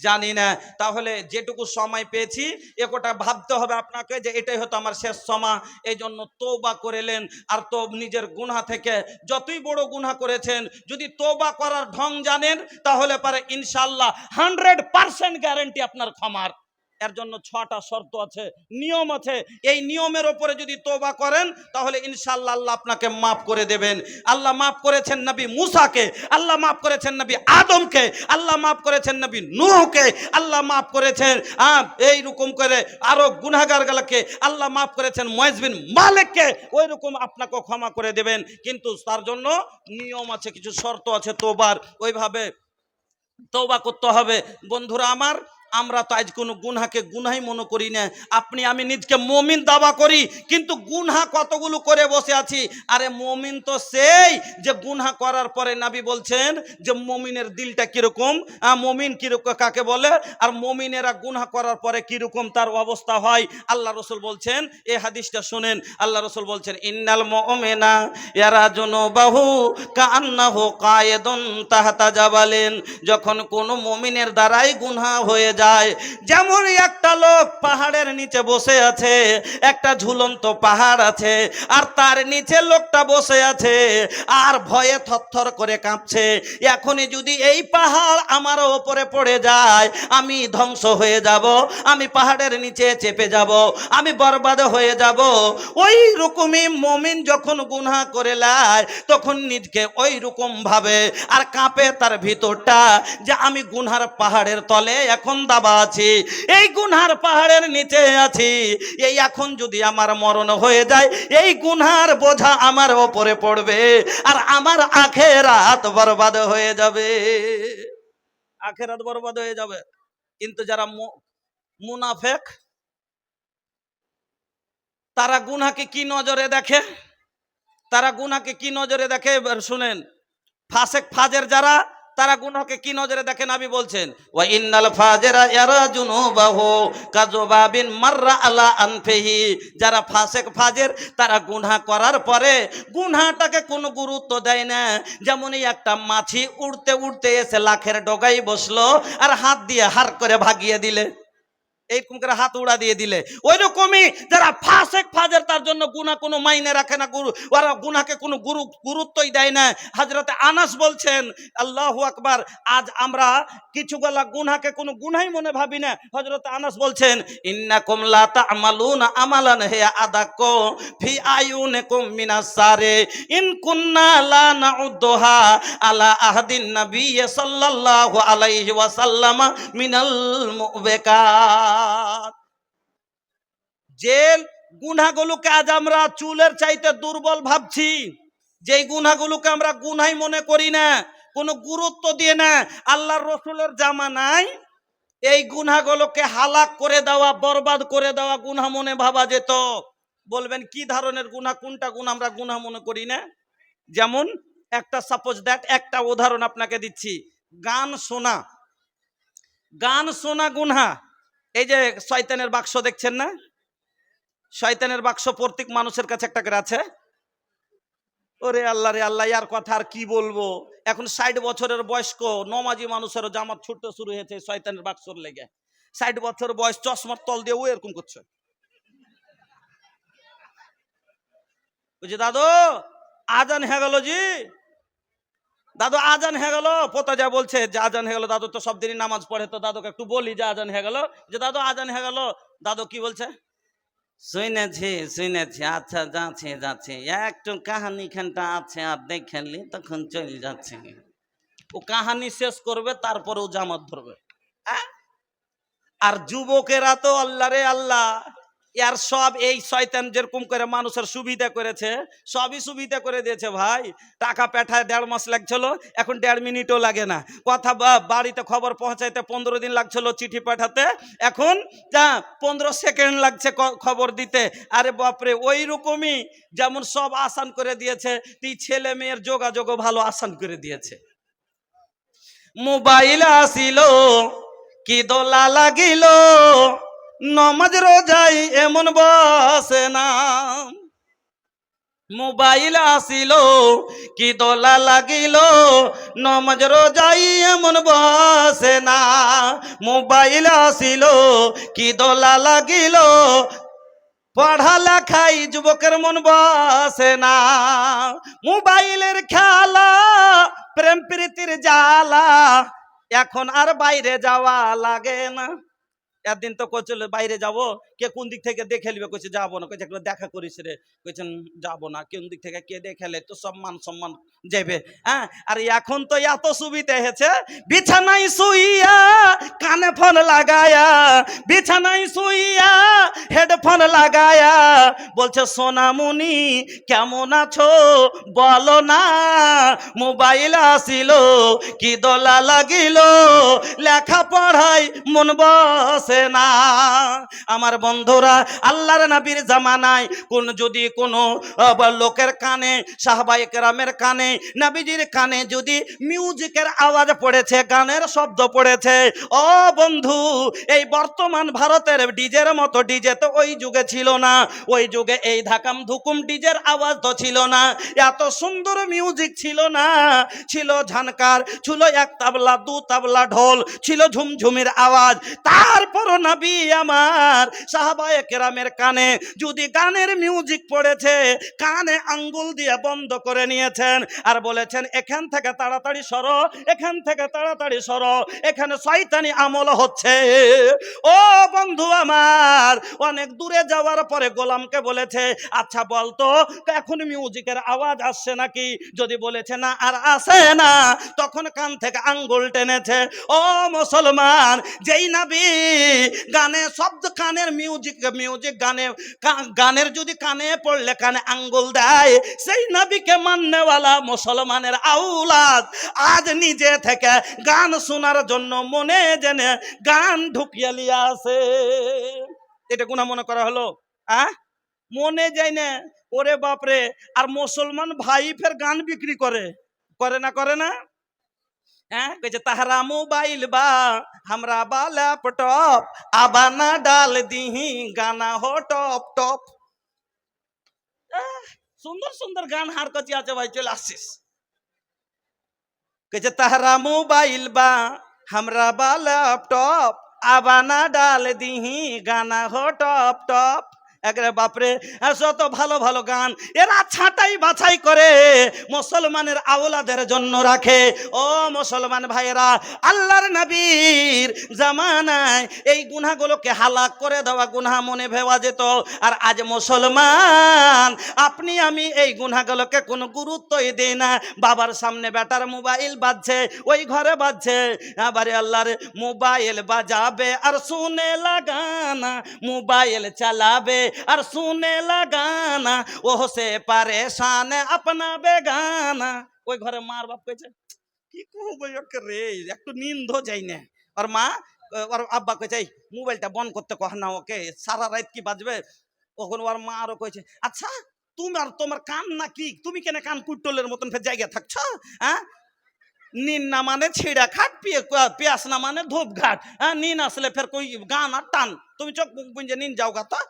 জানি না। তাহলে যেটুকু সময় পেয়েছি একটা ভাবতে হবে আপনাকে যে এটাই হতো আমার শেষ সময়। এই জন্য তওবা করলেন। আর তো নিজের গুনাহ থেকে যতই বড় গুনাহ করেছেন যদি তওবা করার ঢং জানেন তাহলে পারে ইনশাআল্লাহ 100% গ্যারান্টি আপনার ক্ষমার। এর জন্য 6টা শর্ত আছে, নিয়ম আছে। এই নিয়মের উপরে যদি তওবা করেন তাহলে ইনশাআল্লাহ আল্লাহ আপনাকে মাফ করে দেবেন। আল্লাহ মাফ করেছেন নবী মুসাকে, আল্লাহ মাফ করেছেন নবী আদমকে, আল্লাহ মাফ করেছেন নবী নূহকে, আল্লাহ মাফ করেছেন এই রকম করে আরো গুনাহগারগুলোকে আল্লাহ মাফ করেছেন মুয়াজ বিন মালিককে, ওই রকম আপনাকে ক্ষমা করে দেবেন। কিন্তু তার জন্য নিয়ম আছে, কিছু শর্ত আছে তওবার, ওইভাবে তওবা করতে হবে। বন্ধুরা আমার, আমরা তো আজ কোনো গুনাহকে গুনাহই মনে করি না। আপনি আমি নিজকে মুমিন দাবা করি, কিন্তু গুনাহ কতগুলো করে বসে আছি। আরে মুমিন তো সেই যে গুনাহ করার পরে নবী বলছেন যে মুমিনের দিলটা কিরকম, মুমিন কিরকম কাকে বলে, আর মুমিনেরা গুনাহ করার পরে কিরকম তার অবস্থা হয়। আল্লাহ রসুল বলছেন, এই হাদিসটা শুনেন, আল্লাহ রসুল বলছেন ইন্নাল মুমিনা ইয়ারা জুনুবাহু কাআন্নাহু কায়েদুন তাহতা জাবালিন। যখন কোনো মুমিনের দ্বারাই গুনাহ হয়ে যায়, যেমন একটা লোক পাহাড়ের নিচে বসে আছে, একটা ঝুলন্ত পাহাড় আছে, আর তার নিচে লোকটা বসে আছে আর ভয়ে থরথর করে কাঁপছে। এখনই যদি এই পাহাড় আমার উপরে পড়ে যায় আমি ধ্বংস হয়ে যাব, আমি পাহাড়ের নিচে চেপে যাব, আমি বরবাদ হয়ে যাব। ওই রকমই মুমিন যখন গুনাহ করে লাই তখন নিজকে ওই রকম ভাবে আর কাঁপে তার ভিতরটা যে আমি গুনহার পাহাড়ের তলে এখন দাবা আছি, এই গুনহার পাহাড়ের নিচে আছি। এই এখন যদি আমার মরণ হয়ে যায় এই গুনহার বোঝা আমার উপরে পড়বে আর আমার আখিরাত বরবাদ হয়ে যাবে, আখিরাত বরবাদ হয়ে যাবে। কিন্তু যারা মুনাফিক তারা গুনাহকে কি নজরে দেখে, তারা গুনাহকে কি নজরে দেখে এবার শুনেন। ফাসেক ফাজের যারা তারা গুনাহকে কি নজরে দেখে নবী বলছেন ওয়া ইন্নাল ফাজিরা ইয়ারা জুনুবাহু কাযুবাবিন মাররা আলা আনফিহি। যারা ফাসেক ফাজের তারা গুনাহ করার পরে গুনাহটাকে কোনো গুরুত্ব দেয় না। যেমনই একটা মাছি উড়তে উড়তে এসে লাখের ডগায় বসলো আর হাত দিয়ে হার করে ভাগিয়ে দিলে, এইরকম করে হাত উড়া দিয়ে দিলে, ওই রকমই যারা ফাসেক ফাজের তার জন্য গুনাহ কোনো মাইনে রাখে না, ওরা গুনাহকে কোনো গুরুত্বই দেয় না। হযরতে আনাস বলছেন আল্লাহু আকবার, আজ আমরা কিছুগুলা গুনাহকে কোনো গুনাহই মনে ভাবি না। হযরতে আনাস বলছেন ইন্নাকুম লা তা'মালুনা আমালান হিয়া আদাক্কু ফি আয়ুনিকুম মিনাস সারে ইন কুন্না লা নাউদ্দুহা আলা আহাদিন নবী সাল্লাল্লাহু আলাইহি ওয়াসাল্লাম মিনাল মুবিকাত। যে গুনাহগুলোকে আজ আমরা চুলের চাইতে দুর্বল ভাবছি, যেই গুনাহগুলোকে আমরা গুনাহই মনে করি না, কোনো গুরুত্ব দিয়ে না, আল্লাহর রসুলের জামানায় এই গুনাহগুলোকে হালাক করে দেওয়া, বরবাদ করে দেওয়া গুনাহ মনে ভাবা যেত। বলবেন কি ধরনের গুনাহ, কোনটা গুনাহ আমরা গুনাহ মনে করি না? যেমন একটা সাপোজ দ্যাট একটা উদাহরণ আপনাকে দিচ্ছি, গান শোনা, গান শোনা গুনাহ। এই যে শয়তানের বাক্স দেখছেন না, শয়তানের বাক্স প্রত্যেক মানুষের কাছে একটা করে আছে। ওরে আল্লাহ রে আল্লাহ, ইয়ার কথা আর কি বলবো। এখন 60 বছরের বয়স্ক নমাজি মানুষেরও জামাত ছুটতে শুরু হয়েছে শয়তানের বাক্সর লেগে। 60 বছর বয়স, চশমার তল দিয়ে ও এরকম করছে, বুঝি দাদু আজান হয়ে গেল জি, দাদু আজান হয়ে গেল, পোতা যা বলছে যে আজান হয়ে গেল। দাদু তো সব দিনই নামাজ পড়ে, তো দাদুকে একটু বলি যে আজান হয়ে গেল, যে দাদু আজান হয়ে গেল। দাদু কি বলছে? শুনেছি শুনেছি, আচ্ছা যাচ্ছে যাচ্ছে, একটু কাহানি খানটা আছে আর দেখেনলি তখন চলে যাচ্ছে। ও কাহানি শেষ করবে তারপরে ও জামাত ধরবে। হ্যাঁ? আর যুবকেরা তো আল্লাহ রে আল্লাহ, ইয়ার সব এই শয়তান যেরকম করে মানুষের সুবিধা করেছে, সবই সুবিধা করে দিয়েছে ভাই। টাকা পাঠায় 1.5 মাস লাগছিল, এখন 1.5 মিনিটও লাগে না। কথা বাড়িতে খবর পৌঁছাইতে 15 দিন লাগছিল চিঠি পাঠাতে, এখন 15 সেকেন্ড লাগছে খবর দিতে। আরে বাপরে, ওই রকমই যেমন সব আসান করে দিয়েছে, তুই ছেলে মেয়ের যোগাযোগও ভালো আসান করে দিয়েছে। মোবাইল আসিল কি দোলা লাগিল, নমাজ রোজাই এমন বসে না। মোবাইল আসিল কি দোলা লাগিল, নমাজ রোজাই এমন বসে না। মোবাইল আসিল কি দোলা লাগিল, পড়ালেখাই যুবকের মন বসে না। মোবাইলের খেলা, প্রেম প্রীতির জ্বালা, এখন আর বাইরে যাওয়া লাগে না। একদিন তো কইছিল বাইরে যাব, কে কোন দিক থেকে দেখে নিবে, কইছে যাবো না। কইছে একবার দেখা করিস রে, কইছেন যাবো না। কোন দিক থেকে কে দেখেলে তো সম্মান সম্মান যাবে। হ্যাঁ, আর এখন তো এত সুবিধা হয়েছে, বিছানায় শুইয়া কানে ফোন লাগায়া, বিছানায় শুইয়া হেডফোন লাগায়া বলছে সোনামণি কেমন আছো বলো না। মোবাইল আসিল কি দোলা লাগিল, লেখা পড়াই মন বসে না। আমার বন্ধুরা, আল্লাহর নবীর জামানায় যদি কোনো লোকের কানে, সাহাবায়ে কেরামের কানে, নবীজির কানে যদি মিউজিকের আওয়াজ পড়েছে, গানের শব্দ পড়েছে, ও বন্ধু, এই বর্তমান ভারতের ডিজের মতো ডিজে তো ওই যুগে ছিল না। ওই যুগে এই ধাকাম ধুকুম ডিজের আওয়াজ তো ছিল না, এত সুন্দর মিউজিক ছিল না। ছিল ঝানকার, ছিল এক তাবলা, 2 তাবলা, ঢোল, ছিল ঝুমঝুমির আওয়াজ। তারপর নবী আমার সাহাবায়ে কেরামের কানে যদি গানের মিউজিক পড়েছে, কানে আঙ্গুল দিয়ে বন্ধ করে নিয়েছেন আর বলেছেন এখান থেকে তাড়াতাড়ি সরো, এখান থেকে তাড়াতাড়ি সরো, এখানে শয়তানি আমল হচ্ছে। ও বন্ধু আমার, অনেক দূরে যাওয়ার পরে গোলামকে বলেছে আচ্ছা বলতো এখন মিউজিকের আওয়াজ আসছে নাকি? যদি বলেছে না আর আসে না, তখন কান থেকে আঙ্গুল টেনেছে। ও মুসলমান, যেই নবী গানে শব্দ, কানের মিউজিক গানের যদি কানে পড়লে কানে আঙ্গুল দেয়, সেই নবীকে মাননেওয়ালা মুসলমানের আউলাদ আজ নিজে থেকে গান শোনার জন্য মনে জেনে গান ঢুকিয়ে লিয়ে আসে। এটা গুনাহ মনে করা হলো? মনে যায় না, ওরে বাপরে। আর মুসলমান ভাই ফের গান বিক্রি করে, করে না করে না? কইছে তাহারা মোবাইল বা हमरा बा लैपटॉप आबाना डाल दीही गाना हो टॉप टॉप। সুন্দর সুন্দর গান হার কাছে আছে ভাই, চলে আসছিস। কইছে তাহারা মোবাইল বা हमरा बा लैपटॉप आबाना डाल दीही गाना हो टॉप टॉप। একরে বাপরে, শত ভালো ভালো গান এরা ছাঁটাই বাছাই করে মুসলমানের আওলাদের জন্য রাখে। ও মুসলমান ভাইয়েরা, আল্লাহর নবীর জামানায় এই গুনাহগুলোকে হালাক করে দেওয়া গুনাহ মনে ভেবা যেত। আর আজ মুসলমান আপনি আমি এই গুনাহগুলোকে কোনো গুরুত্বই দেই না। বাবার সামনে বেটার মোবাইল বাজছে, ওই ঘরে বাজছে, আবার আল্লাহর মোবাইল বাজাবে আর শুনে লাগানা, মোবাইল চালাবে আর শুনে লাগানা, ওহ সে পরেশান আপনা বেগানা। ওই ঘরে মার বাপ কইছে কি কহব রে, একটু নিন্দ যাই না। আর মা, ওর আব্বা কইছে মোবাইলটা বন্ধ করতে কহ না ওকে, সারা রাত কি বাজবে। ওখানে ওর মা আরো কইছে আচ্ছা তুমি আর তোমার কান না কি, তুমি কেন কান কুট্টলের মতন ফের জায়গা থাকছ? নিন না মানে ছিঁড়া খাট, পিয়াস না মানে ধূপ ঘাট। নিন আসলে ফের কই গান আর টান, তুমি চোখ মুখ বুঝে নিন যাও গা। তো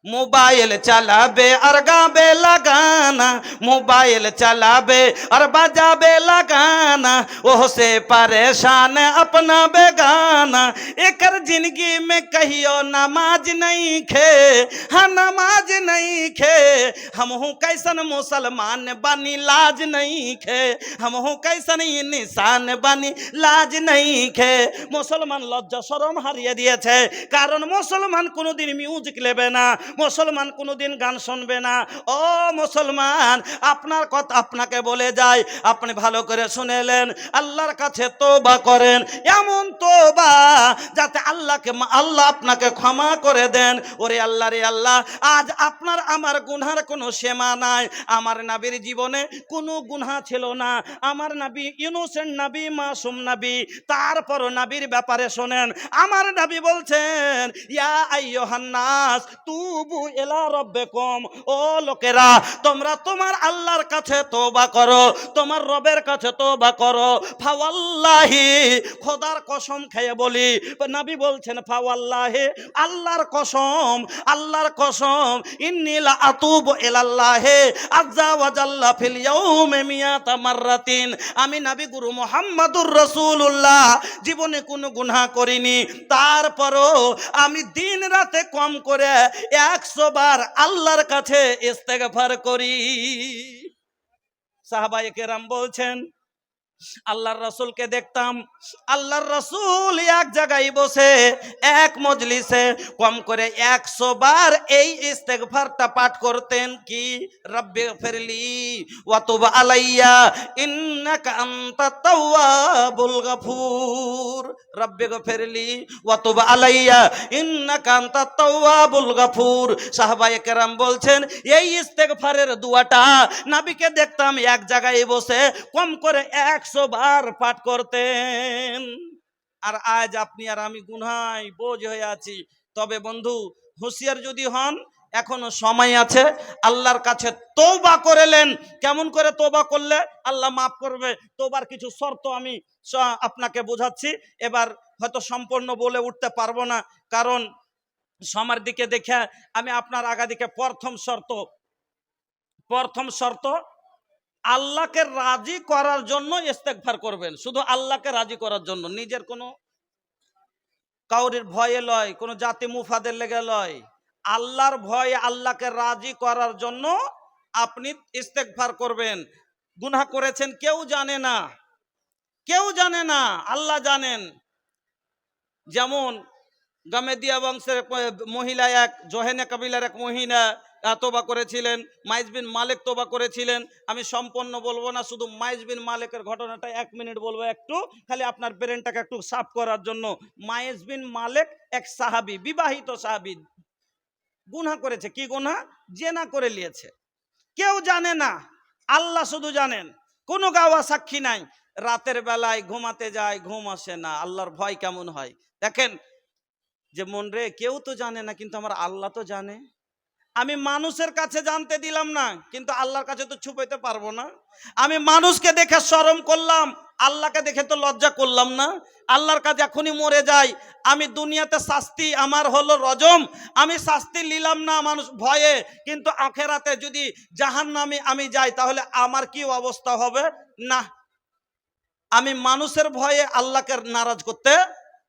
मोबाइल चलाबे और गाबे लगाना, मोबाइल चलाबे और बजाबे लगाना, ओह से परेशान अपना बेगाना। एकर जिंदगी में कहियो नमाज नहीं खे, हाँ नमाज नहीं खे। हम हूँ कैसन मुसलमान बनी लाज नहीं खे, हम हूँ कैसन इंसान बनी लाज नहीं खे। मुसलमान लज्जा शरम हारिए दिएছে, कारण मुसलमान कोनोदिन মিউজিক নেবে না, মুসলমান কোনোদিন গান শুনবে না। ও মুসলমান, আপনার কথা আপনাকে বলে যায়, আপনি ভালো করে শুনেলেন, আল্লাহর কাছে তওবা করেন, এমন তওবা যাতে আল্লাহ আপনাকে ক্ষমা করে দেন। ওরে আল্লাহ রে আল্লাহ, আজ আপনার আমার গুনার কোনো সীমা নাই। আমার নবীর জীবনে কোনো গুনাহ ছিল না, আমার নবী ইনোসেন্ট নবী, মাসুম নবী। তারপরও নবীর ব্যাপারে শোনেন, আমার নবী বলছেন, ইয়া আইয়ুহান নাস তুবু ইলা রাব্বিকুম, ও লোকেরা তোমরা তোমার আল্লাহর কাছে তওবা করো, তোমার রবের কাছে তওবা করো। ফাওয়াল্লাহি, খোদার কসম খেয়ে বলি, নবী বলছেন ফাওয়াল্লাহি, আল্লাহর কসম, আল্লাহর কসম, ইন্নী লা আতুবু ইলাল্লাহি আযজা ওয়া জাল্লা ফিল ইয়াউমি মিয়াতা মাররাতিন। আমি নবী গুরু মুহাম্মদুর রাসূলুল্লাহ জীবনে কোনো গুনাহ করিনি, তারপরও আমি দিন রাতে কম করে 100 বার আল্লাহর কাছে ইস্তেগফার করি। সাহাবায়ে কেরাম বলছেন, আল্লাহর রাসূলকে দেখতাম, আল্লাহর রাসূল এক জায়গায় বসে এক মজলিসে কম করে 100 বার এই ইস্তেগফারটা পাঠ করতেন। কি? রব্বিগফিরলি ওয়া তুব আলাইয়া ইন্নাকা আনতাত তাওয়াবুল গফুর, রব্বিগফিরলি ওয়া তুব আলাইয়া ইন্নাকা আনতাত তাওয়াবুল গফুর। সাহাবায়ে কেরাম বলছেন, এই ইস্তেগফারের দোয়াটা নবীকে দেখতাম এক জায়গায় বসে কম করে 100 বার পাঠ করতেন। আর আজ আপনি আর আমি গুনায় বোঝ হয়ে আছি। তবে বন্ধু, হুঁশিয়ার যদি হন, এখনো সময় আছে, আল্লাহর কাছে তওবা করলেন। কেমন করে তওবা করলে আল্লাহ মাফ করবে, তওবার কিছু শর্ত আমি আপনাকে বোঝাচ্ছি। এবার হয়তো সম্পূর্ণ বলে উঠতে পারবো না, কারণ সময়ের দিকে দেখে আমি আপনার আগাদিকে প্রথম শর্ত আল্লাহকে রাজি করার জন্য ইস্তেগফার করবেন, শুধু আল্লাহকে রাজি করার জন্য, নিজের কোনো কাউরির ভয়ে লয়, কোনো জাতি মুফাদের লেগে লয়, আল্লাহর ভয়ে আল্লাহকে রাজি করার জন্য আপনি ইস্তেগফার করবেন। গুনাহ করেছেন কেউ জানে না, কেউ জানে না, আল্লাহ জানেন। যেমন গামেদিয়া বংশের মহিলা, এক জোহেনে কবিলার এক মহিলা তওবা করেছিলেন, মাইজ বিন মালিক তওবা করেছিলেন। আমি সম্পূর্ণ বলবো না, শুধু মাইজ বিন মালিকের ঘটনাটা 1 মিনিট বলবো, একটু খালি আপনার ব্রেনটাকে একটু সাফ করার জন্য। মাইজ বিন মালিক এক সাহাবী, বিবাহিত সাহাবী, গুনাহ করেছে। কি গুনাহ? জিনা করে নিয়েছে। কেউ জানে না, আল্লাহ শুধু জানেন, কোনো গাওয়া সাক্ষী নাই। রাতের বেলায় ঘুমাতে যায়, ঘুম আসে না। আল্লাহর ভয় কেমন হয় দেখেন, যে মন রে, কেউ তো জানে না, কিন্তু আমার আল্লাহ তো জানে। আমি মানুষের কাছে জানতে দিলাম না, কিন্তু আল্লাহর কাছে তো ছুপাইতে পারবো না। আমি মানুষকে দেখে শরম করলাম, আল্লাহকে দেখে তো লজ্জা করলাম না। আল্লাহর কাছে এখনই মরে যাই, আমি দুনিয়াতে শাস্তি আমার হলো রজম, আমি শাস্তি নিলাম না মানুষ ভয়ে, কিন্তু আখেরাতে যদি জাহান্নামে আমি যাই, তাহলে আমার কি অবস্থা হবে? না, আমি মানুষের ভয়ে আল্লাহকে নারাজ করতে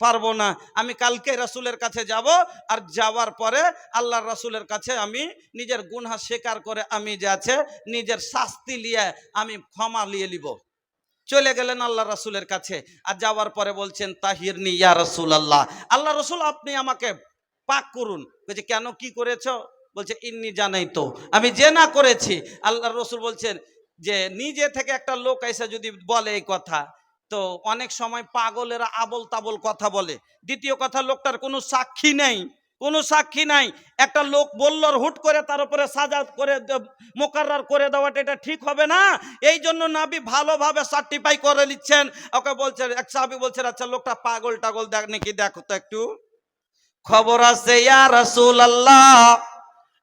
পারবো না। আমি কালকে রাসূলের কাছে যাব, আর যাওয়ার পরে আল্লাহর রাসূলের কাছে আমি নিজের গুনাহ স্বীকার করে আমি যে আছে নিজের শাস্তি নিয়ে আমি ক্ষমা নিয়ে নিব। চলে গেলেন আল্লাহ রাসূলের কাছে, আর যাওয়ার পরে বলছেন, তাহিরনি ইয়া রাসূলুল্লাহ, আল্লাহ রাসূল আপনি আমাকে পাক করুন। বলছে, কেন, কি করেছো? বলছে, ইন্নি জানাই তো, আমি জিনা করেছি। আল্লাহ রাসূল বলছেন যে নিজে থেকে একটা লোক এসে যদি বলে এই কথা, তো অনেক সময় পাগলেরা আবল তাবল কথা বলে। দ্বিতীয় কথা, লোকটার কোনো সাক্ষী নেই, কোনো সাক্ষী নাই। একটা লোক বলল, হুট করে তার উপরে সাজা করে মোকাররার করে দেওয়াটা এটা ঠিক হবে না। এই জন্য নবী ভালোভাবে সার্টিফাই করে নিচ্ছেন। ওকে বলছেন, এক সাহাবী বলছেন, আচ্ছা লোকটা পাগল টাগল দেখ নাকি, দেখো তো একটু, খবর আছে ইয়া রাসূলুল্লাহ।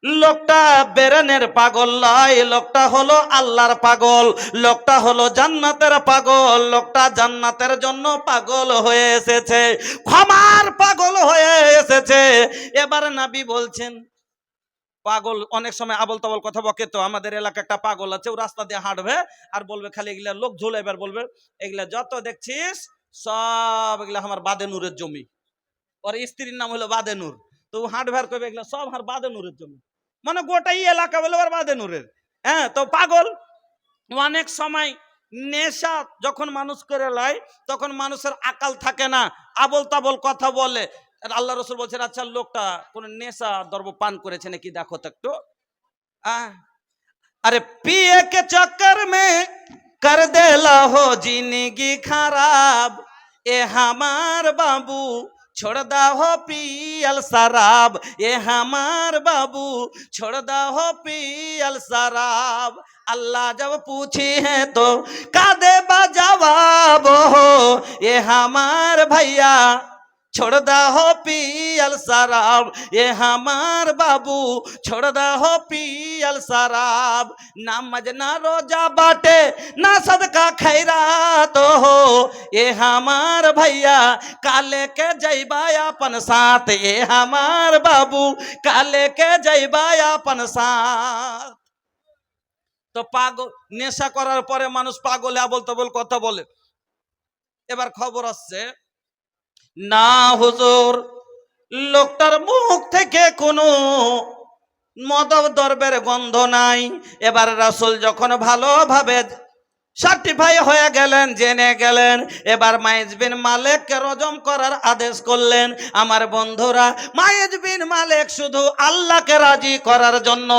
লোকটা বেরেনের পাগল নয়, লোকটা হলো আল্লাহর পাগল, লোকটা হলো জান্নাতের পাগল, লোকটা জান্নাতের জন্য পাগল হয়ে এসেছে, ক্ষমার পাগল হয়ে এসেছে। এবার নবী বলছেন, পাগল অনেক সময় আবল তাবল কথা বকে। তো আমাদের এলাকা একটা পাগল আছে, ও রাস্তা দিয়ে হাঁটবে আর বলবে খালি এগুলা লোক ঝোলে, এবার বলবে এগুলা যত দেখছিস সব এগুলা আমার বাদেনুরের জমি। ওর স্ত্রীর নাম হলো বাদেনুর। তো ও হাঁটবে আর করবে এগুলা সব আমার বাদেনুরের জমি, মানে গোটাই এলাকা বলে ওর বাদেনুরের। হ্যাঁ, তো পাগল অনেক সময় নেশা যখন মানুষ করে লয় তখন মানুষের আকাল থাকে না, আবল তাবল কথা বলে। আর আল্লাহ রসুল বলছেন আচ্ছা লোকটা কোন নেশা দ্রব্য পান করেছে নাকি দেখো তো একটু। अरे पिए के चक्कर में कर देला हो जिंदगी खराब, ए हमार बाबू छोड़ दा हो पियल शराब, ए हमार बाबू छोड़ दा हो पियल शराब। अल्लाह जब पूछी है तो का दे जवाब हो, ये हमार भैया छोड़ दा हो पियल शराब, ये हमार बाबू छोड़ दा हो पियल शराब। ना मजना रोजा बाटे ना सदका खैरात हो, ये हमार भैया काले के जैबा अपन साथ, ये हमार बाबू काले के जैबा अपन साथ। তো পাগল নেশা করার পরে মানুষ পাগলে আবল তাবল কথা বলে। এবার খবর আসছে না হুজুর, লোকটার মুখ থেকে কোনো মদ দ্রব্যের গন্ধ নাই। এবার রাসূল যখন ভালোভাবে সার্টিফাই হয়ে গেলেন, জেনে গেলেন, এবার মাইজ বিন মালিককে রজম করার আদেশ করলেন। আমার বন্ধুরা, মাইজ বিন মালিক শুধু আল্লাহকে রাজি করার জন্য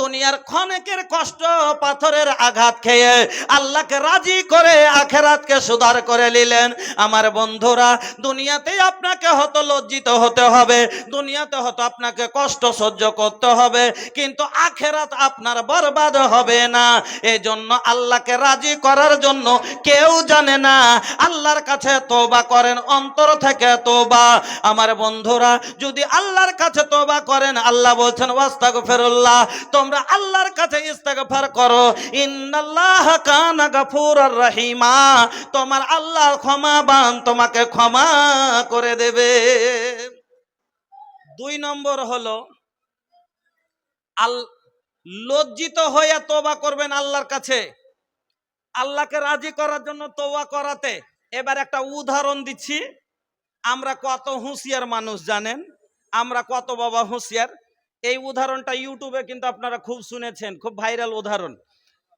দুনিয়ার ক্ষণেকের কষ্ট পাথরের আঘাত খেয়ে আল্লাহকে রাজি করে আখেরাতকে সুধার করে নিলেন। আমার বন্ধুরা, দুনিয়াতে আপনাকে হয়তো লজ্জিত হতে হবে, দুনিয়াতে হয়তো আপনাকে কষ্ট সহ্য করতে হবে, কিন্তু আখেরাত আপনার বরবাদ হবে না। এই জন্য আল্লাহকে রাজি করার জন্য কেউ জানে না। আল্লাহর কাছে তওবা করেন, অন্তর থেকে তওবা। আমার বন্ধুরা, যদি আল্লাহর কাছে তওবা করেন, আল্লাহ বলছেন ওয়াস্তাগফিরুল্লাহ, তোমরা আল্লাহর কাছে ইস্তেগফার করো, ইন্নাল্লাহা কানা গফুরুর রহিমা, তোমার আল্লাহ ক্ষমাবান, তোমাকে ক্ষমা করে দেবে। 2 নম্বর হলো লজ্জিত হয়ে তওবা করবেন আল্লাহর কাছে, আল্লাহকে রাজি করার জন্য তওবা করাতে। এবার একটা উদাহরণ দিচ্ছি। আমরা কত হুঁশিয়ার মানুষ জানেন, আমরা কত বাবা হুঁশিয়ার। এই উদাহরণটা ইউটিউবে কিন্তু আপনারা খুব শুনেছেন, খুব ভাইরাল উদাহরণ।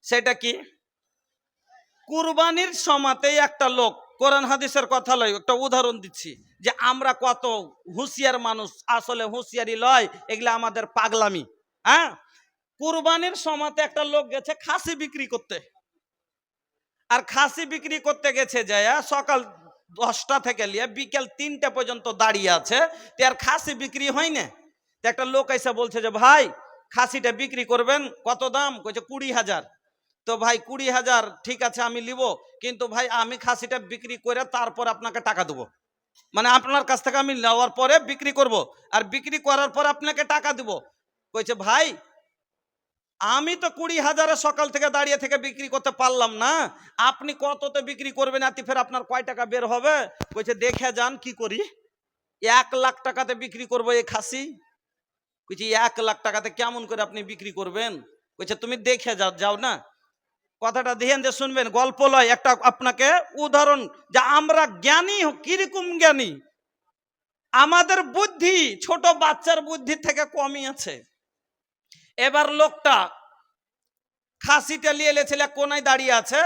সেটা কি? কুরবানির সময়তে একটা লোক, কোরআন হাদিসের কথা লয়, একটা উদাহরণ দিচ্ছি যে আমরা কত হুঁশিয়ার মানুষ। আসলে হুঁশিয়ারি লয়, এগুলা আমাদের পাগলামি। হ্যাঁ, কুরবানির সময়তে একটা লোক গেছে খাসি বিক্রি করতে। আর খাসি বিক্রি করতে গেছে যায় সকাল 10টা থেকে নিয়ে বিকেল 3টা পর্যন্ত দাঁড়িয়ে আছে, তো আর খাসি বিক্রি হয় না। একটা লোক এসে বলছে যে ভাই খাসিটা বিক্রি করবেন, কত দাম? কইছে 20,000। তো ভাই 20,000 ঠিক আছে আমি নিব, কিন্তু ভাই আমি খাসিটা বিক্রি করে তারপর আপনাকে টাকা দেবো, মানে আপনার কাছ থেকে আমি নেওয়ার পরে বিক্রি করব, আর বিক্রি করার পর আপনাকে টাকা দেবো। কইছে ভাই আমি তো 20,000 সকাল থেকে দাঁড়িয়ে থেকে বিক্রি করতে পারলাম না, আপনি কততে বিক্রি করবেন, আতি ফের আপনার কয় টাকা বের হবে? কইছে দেখে যান কি করি, 1 লাখ টাকাতে বিক্রি করবো এই খাসি। কইছে 1 লাখ টাকাতে কেমন করে আপনি বিক্রি করবেন? কইছে তুমি দেখে যাও না। কথাটা ধ্যান দিয়ে শুনবেন, গল্প লয়, একটা আপনাকে উদাহরণ, যে আমরা জ্ঞানী কিরকম জ্ঞানী। আমাদের বুদ্ধি ছোট বাচ্চার বুদ্ধি থেকে কমই আছে। এবার লোকটা খাসিটা নিয়ে এলেছিল, কোনায় দাঁড়িয়ে আছে।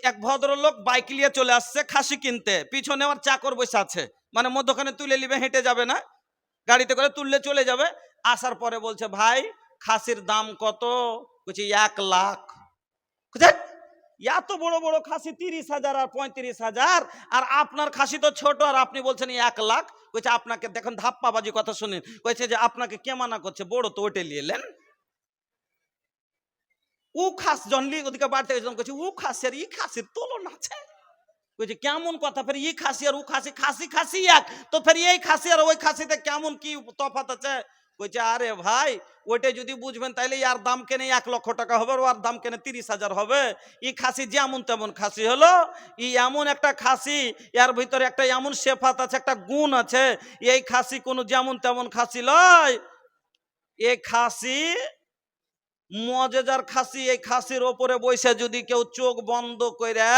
এক ভদ্রলোক বাইক নিয়ে চলে আসছে খাসি কিনতে, পিছনে আমার চাকর বসে আছে, মানে মধ্যখানে তুলে নিবে, হেঁটে যাবে না, গাড়িতে করে তুললে চলে যাবে। আসার পরে বলছে ভাই খাসির দাম কত? বলছে 1 লাখ। এত বড় বড় খাসি 30,000 আর 35,000, আর আপনার খাসি তো ছোট, আর আপনি বলছেন 1 লাখ। কইছে আপনাকে দেখুন ধাপ্পাবাজি কথা শুনেন। কইছে যে আপনাকে কে মানা করছে, বড় তো ওটে নিয়ে এলেন। ও খাস জনলি ওদিকে বাড়তে কইছে ও খাসি আর ই খাসির তুলনা আছে। কইছে কেমন কথা, ফের ই খাসি আর ও খাসি, খাসি খাসি এক, তো ফের এই খাসি আর ওই খাসিতে কেমন কি তফাৎ আছে? কইছে আরে ভাই ওইটা যদি বুঝবেন তাইলে ইয়ার দাম কেনে 1 লক্ষ টাকা হবে, ওর দাম কেনে 30,000 হবে। ই খাসি যেমন তেমন খাসি হলো, ই এমন একটা খাসি, এর ভিতরে একটা এমন সেফাত আছে, একটা গুণ আছে। এই খাসি কোনো যেমন তেমন খাসি লয়। এই খাসি মজেদার খাসি, এই খাসির ওপরে বসে যদি কেউ চোখ বন্ধ করে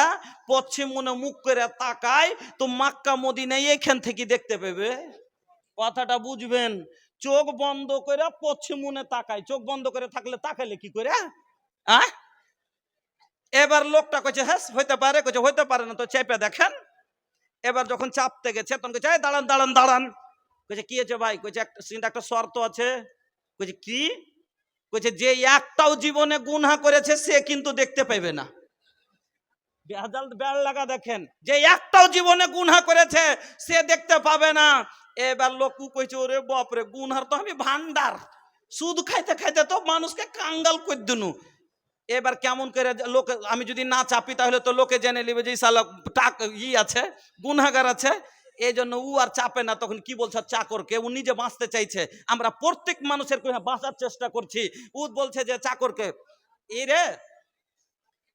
পশ্চিম মনে মুখ করে তাকায় তো মক্কা মদিনায় এখান থেকে দেখতে পাবে। কথাটা বুঝবেন, চোখ বন্ধ করে পশ্চিম মনে তাকায়, চোখ বন্ধ করে থাকলে তাকাইলে কি করে? এবার লোকটা কইছে হ্যাঁ হইতে পারে, কইছে হইতে পারে না তো চেপে দেখেন। এবার যখন চাপতে গেছে তখন কইছে এই দাঁড়ান দাঁড়ান দাঁড়ান। কইছে কি হয়েছে ভাই? কইছে একটা শর্ত আছে। কইছে কি? কইছে যে একটাও জীবনে গুনাহ করেছে সে কিন্তু দেখতে পাবে না। বেহাজাল বেড় লাগা দেখেন, যে একটাও জীবনে গুনাহ করেছে সে দেখতে পাবে না। এবার লোক কইছে ওরে বাপরে, গুনহার তো আমি ভান্ডার, সুদ খাইতে খাইতে তো মানুষকে কাঙ্গাল করে দিনু। এবার কেমন করে লোক, আমি যদি না চাপি তাহলে তো লোকে জেনে নেবে যে শালা টাকা আছে, গুনাহগার আছে। এই জন্য ও আর চাপে না। তখন কি বলছে চাকরকে, ও নিজে বাঁচতে চাইছে, আমরা প্রত্যেক মানুষের বাঁচার চেষ্টা করছি। ও বলছে যে চাকরকে, এই রে